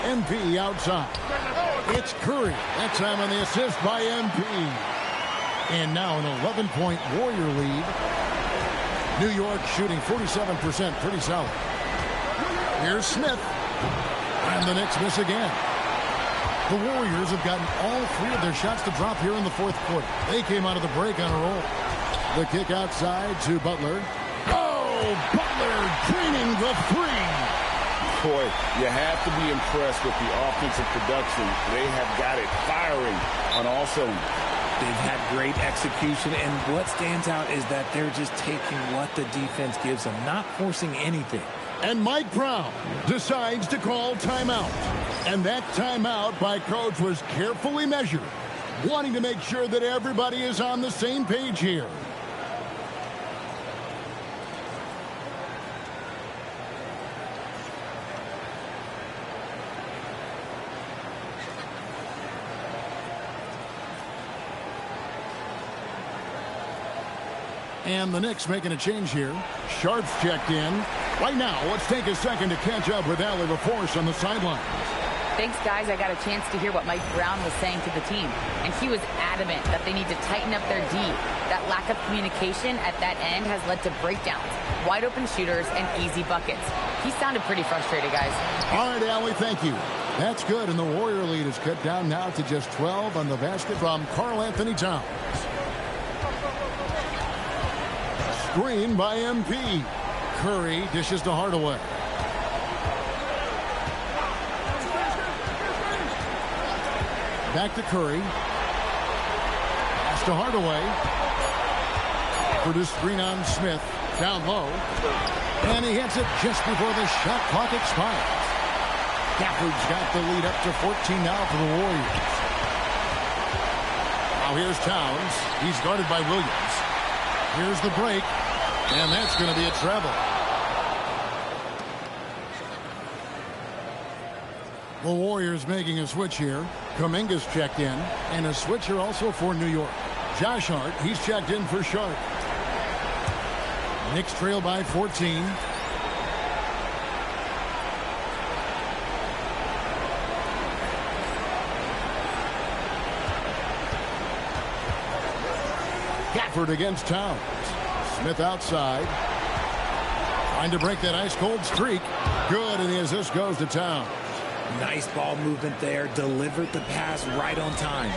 Speaker 2: MP outside. It's Curry. That time on the assist by MP. And now an 11-point Warrior lead. New York shooting 47%, pretty solid. Here's Smith. And the Knicks miss again. The Warriors have gotten all 3 of their shots to drop here in the fourth quarter. They came out of the break on a roll. The kick outside to Butler. Oh, Butler draining the 3.
Speaker 5: Boy, you have to be impressed with the offensive production. They have got it firing on all cylinders.
Speaker 4: They've had great execution, and what stands out is that they're just taking what the defense gives them, not forcing anything.
Speaker 2: And Mike Brown decides to call timeout. And that timeout by coach was carefully measured, wanting to make sure that everybody is on the same page here. And the Knicks making a change here. Sharp's checked in. Right now, let's take a second to catch up with Allie LaForce on the sidelines.
Speaker 6: Thanks, guys. I got a chance to hear what Mike Brown was saying to the team, and he was adamant that they need to tighten up their D. That lack of communication at that end has led to breakdowns, wide open shooters, and easy buckets. He sounded pretty frustrated, guys.
Speaker 2: All right, Allie, thank you. That's good, and the Warrior lead is cut down now to just 12 on the basket from Karl Anthony Towns. Screen by MP. Curry dishes to Hardaway. Back to Curry. Pass to Hardaway. For the screen on Smith. Down low. And he hits it just before the shot clock expires. Gafford's got the lead up to 14 now for the Warriors. Now here's Towns. He's guarded by Williams. Here's the break. And that's going to be a travel. The Warriors making a switch here. Kuminga's checked in. And a switcher also for New York. Josh Hart, he's checked in for Sharp. Knicks trail by 14. Gafford against Towns. Smith outside. Trying to break that ice-cold streak. Good, and the assist goes to Towns.
Speaker 4: Nice ball movement there. Delivered the pass right on time.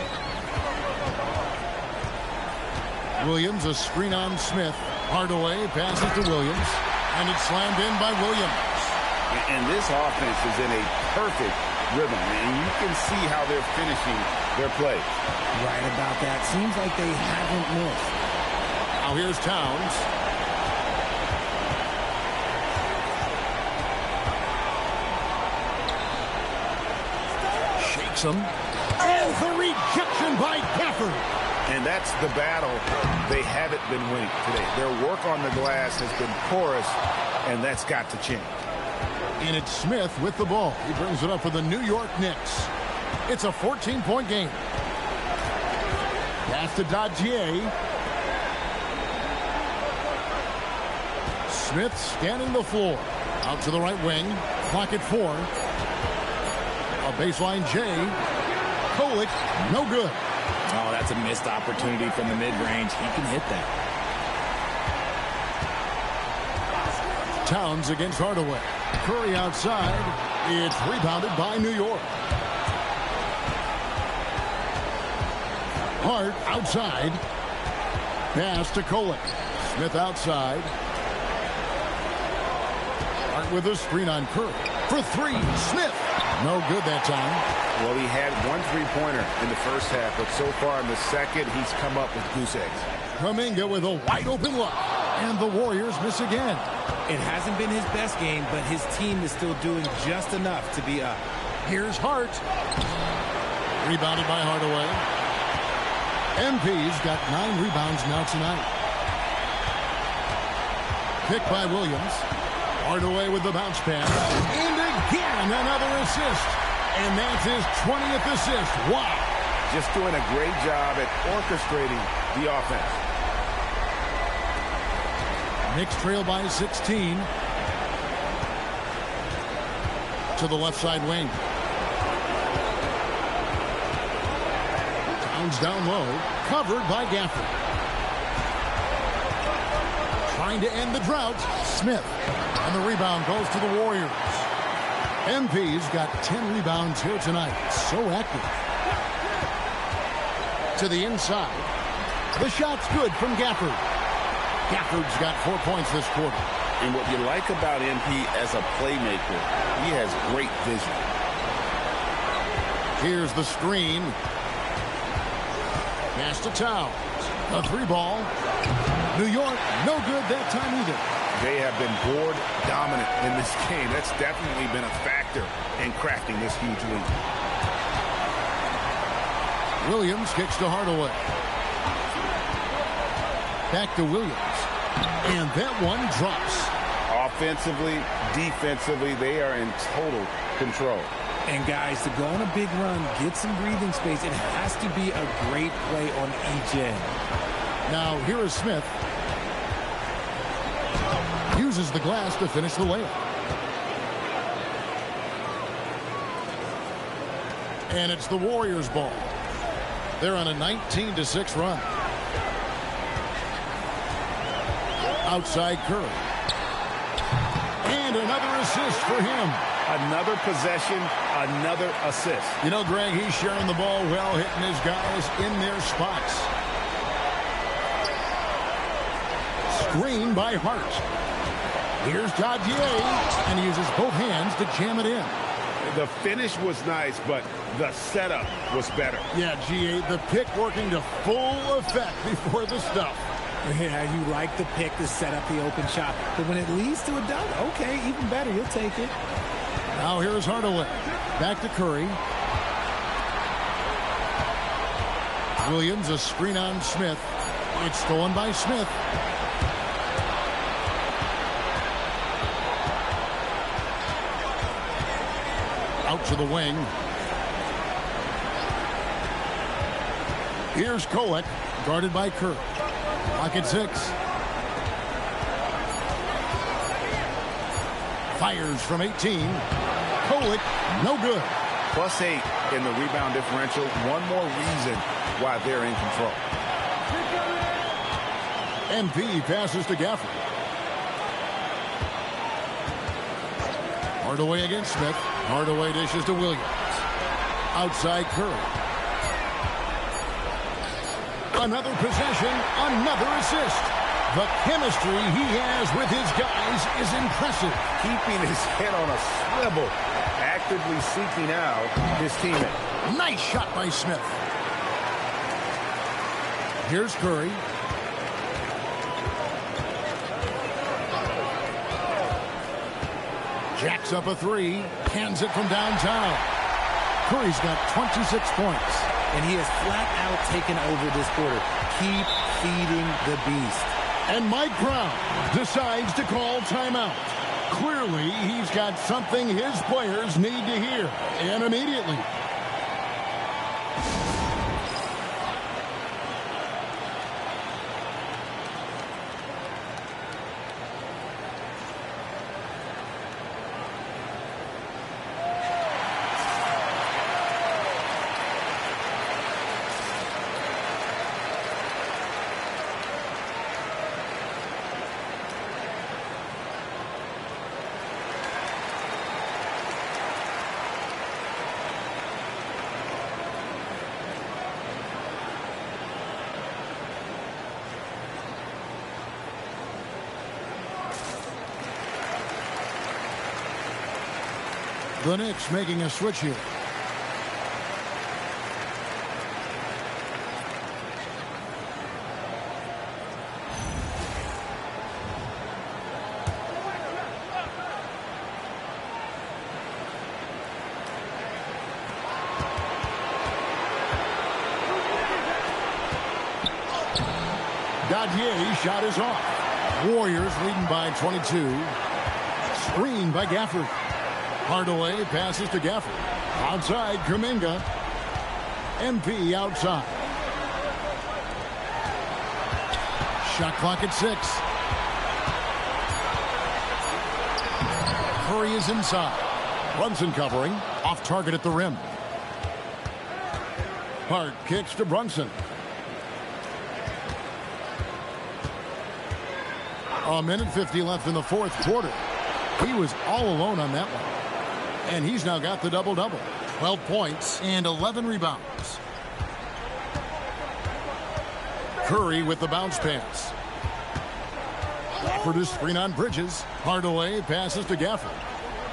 Speaker 2: Williams, a screen on Smith. Hardaway passes to Williams. And it's slammed in by Williams.
Speaker 5: And this offense is in a perfect rhythm. And you can see how they're finishing their play.
Speaker 4: Right about that. Seems like they haven't missed.
Speaker 2: Now here's Towns. Shakes him. And the rejection by Gafford.
Speaker 5: And that's the battle they haven't been winning today. Their work on the glass has been porous, and that's got to change.
Speaker 2: And it's Smith with the ball. He brings it up for the New York Knicks. It's a 14-point game. Pass to Dodgier. Smith scanning the floor. Out to the right wing. Clock at 4. A baseline J. Kolek, no good.
Speaker 4: Oh, that's a missed opportunity from the mid-range. He can hit that.
Speaker 2: Towns against Hardaway. Curry outside. It's rebounded by New York. Hart outside. Pass to Kolek. Smith outside. Hart with a screen on Curry. For 3, Smith. No good that time.
Speaker 5: Well, he had one three-pointer in the first half, but so far in the second, he's come up with goose eggs.
Speaker 2: Kuminga with a wide-open look. And the Warriors miss again.
Speaker 4: It hasn't been his best game, but his team is still doing just enough to be up.
Speaker 2: Here's Hart. Rebounded by Hardaway. MP's got 9 rebounds now tonight. Picked by Williams. Hardaway with the bounce pass. And again, another assist. And that's his 20th assist. Wow.
Speaker 5: Just doing a great job at orchestrating the offense.
Speaker 2: Knicks trail by 16. To the left side wing. Towns down low. Covered by Gafford. Trying to end the drought. Smith. And the rebound goes to the Warriors. MP's got 10 rebounds here tonight. So active. To the inside. The shot's good from Gafford. Gafford's got 4 points this quarter.
Speaker 5: And what you like about MP as a playmaker, he has great vision.
Speaker 2: Here's the screen. Pass to Towns. A 3-ball. New York, no good that time either.
Speaker 5: They have been board dominant in this game. That's definitely been a factor in crafting this huge lead.
Speaker 2: Williams kicks to Hardaway. Back to Williams. And that one drops.
Speaker 5: Offensively, defensively, they are in total control.
Speaker 4: And guys, to go on a big run, get some breathing space, it has to be a great play on each end.
Speaker 2: Now here is Smith. Uses the glass to finish the layup. And it's the Warriors' ball. They're on a 19-6 run. Outside Curry. And another assist for him.
Speaker 3: Another possession, another assist.
Speaker 2: You know, Greg, he's sharing the ball well, hitting his guys in their spots. Screen by Hart. Here's Dadier, and he uses both hands to jam it in.
Speaker 3: The finish was nice, but the setup was better.
Speaker 2: Yeah, G8, the pick working to full effect before the stuff.
Speaker 4: Yeah, you like the pick to set up the open shot. But when it leads to a dunk, okay, even better. You'll take it.
Speaker 2: Now here's Hardaway. Back to Curry. Williams, a screen on Smith. It's stolen by Smith. Out to the wing. Here's Kolek, guarded by Curry. Clock at 6. Fires from 18. Kolek, no good.
Speaker 3: +8 in the rebound differential. One more reason why they're in control.
Speaker 2: MP passes to Gafford. Hardaway against Smith. Hardaway dishes to Williams. Outside Curry. Another possession, another assist. The chemistry he has with his guys is impressive.
Speaker 3: Keeping his head on a swivel, actively seeking out his teammate.
Speaker 2: Nice shot by Smith. Here's Curry. Jacks up a 3, hands it from downtown. Curry's got 26 points.
Speaker 4: And he has flat out taken over this quarter. Keep feeding the beast.
Speaker 2: And Mike Brown decides to call timeout. Clearly, he's got something his players need to hear, and immediately. The Knicks making a switch here. Dadier shot is off. Warriors leading by 22. Screen by Gafford. Hardaway passes to Gafford. Outside, Kuminga. MP outside. Shot clock at 6. Curry is inside. Brunson covering. Off target at the rim. Hart kicks to Brunson. A minute 50 left in the fourth quarter. He was all alone on that one. And he's now got the double-double. 12 points and 11 rebounds. Curry with the bounce pass. Gafford is screen on Bridges. Hardaway passes to Gafford.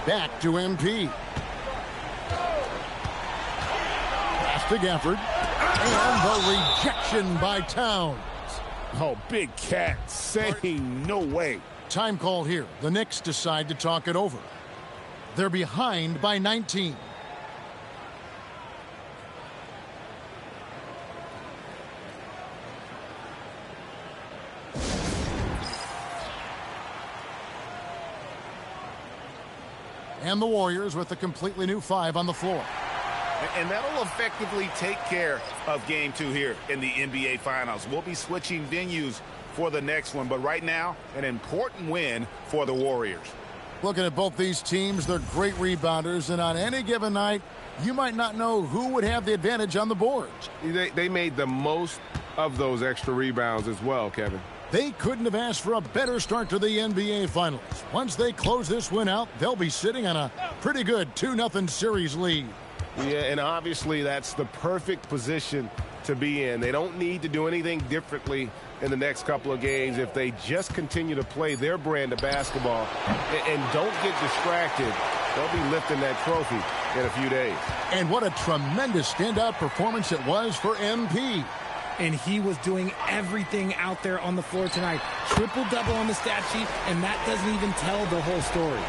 Speaker 2: Back to MP. Pass to Gafford. And the rejection by Towns.
Speaker 3: Oh, Big Cat saying no way.
Speaker 2: Time call here. The Knicks decide to talk it over. They're behind by 19. And the Warriors with a completely new 5 on the floor.
Speaker 3: And that'll effectively take care of game 2 here in the NBA Finals. We'll be switching venues for the next one, but right now, an important win for the Warriors.
Speaker 2: Looking at both these teams, they're great rebounders, and on any given night, you might not know who would have the advantage on the boards.
Speaker 3: They made the most of those extra rebounds as well, Kevin.
Speaker 2: They couldn't have asked for a better start to the NBA Finals. Once they close this win out, they'll be sitting on a pretty good 2-0 series lead.
Speaker 3: Yeah, and obviously that's the perfect position to be in. They don't need to do anything differently in the next couple of games if they just continue to play their brand of basketball and don't get distracted. They'll be lifting that trophy in a few days.
Speaker 2: And what a tremendous standout performance it was for MP.
Speaker 4: And he was doing everything out there on the floor tonight. Triple-double on the stat sheet, and that doesn't even tell the whole story.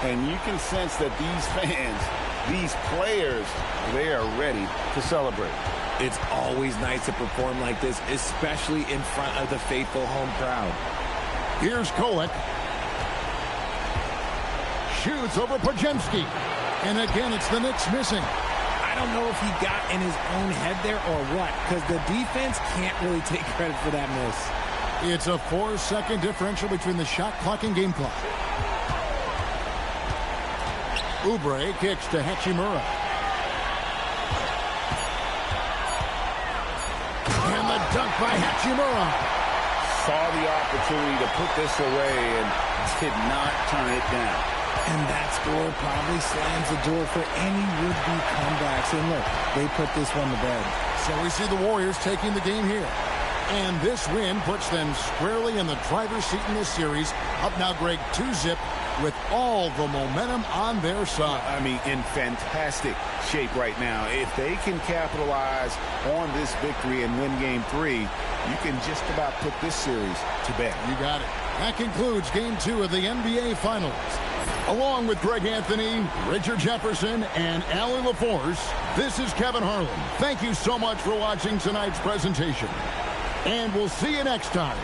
Speaker 5: And you can sense that these fans, these players, they are ready to celebrate.
Speaker 10: It's always nice to perform like this, especially in front of the faithful home crowd.
Speaker 2: Here's Kolek. Shoots over Pajemski. And again, it's the Knicks missing.
Speaker 4: I don't know if he got in his own head there or what, because the defense can't really take credit for that miss.
Speaker 2: It's a 4-second differential between the shot clock and game clock. Oubre kicks to Hachimura. And the dunk by Hachimura.
Speaker 5: Saw the opportunity to put this away and did not turn it down.
Speaker 4: And that score probably slams the door for any would-be comebacks. And look, they put this one to bed.
Speaker 2: So we see the Warriors taking the game here. And this win puts them squarely in the driver's seat in this series. Up now, Greg, 2-0 with all the momentum on their side.
Speaker 5: I mean, in fantastic shape right now. If they can capitalize on this victory and win Game 3, you can just about put this series to bed.
Speaker 2: You got it. That concludes Game 2 of the NBA Finals. Along with Greg Anthony, Richard Jefferson, and Alan LaForce, this is Kevin Harlan. Thank you so much for watching tonight's presentation. And we'll see you next time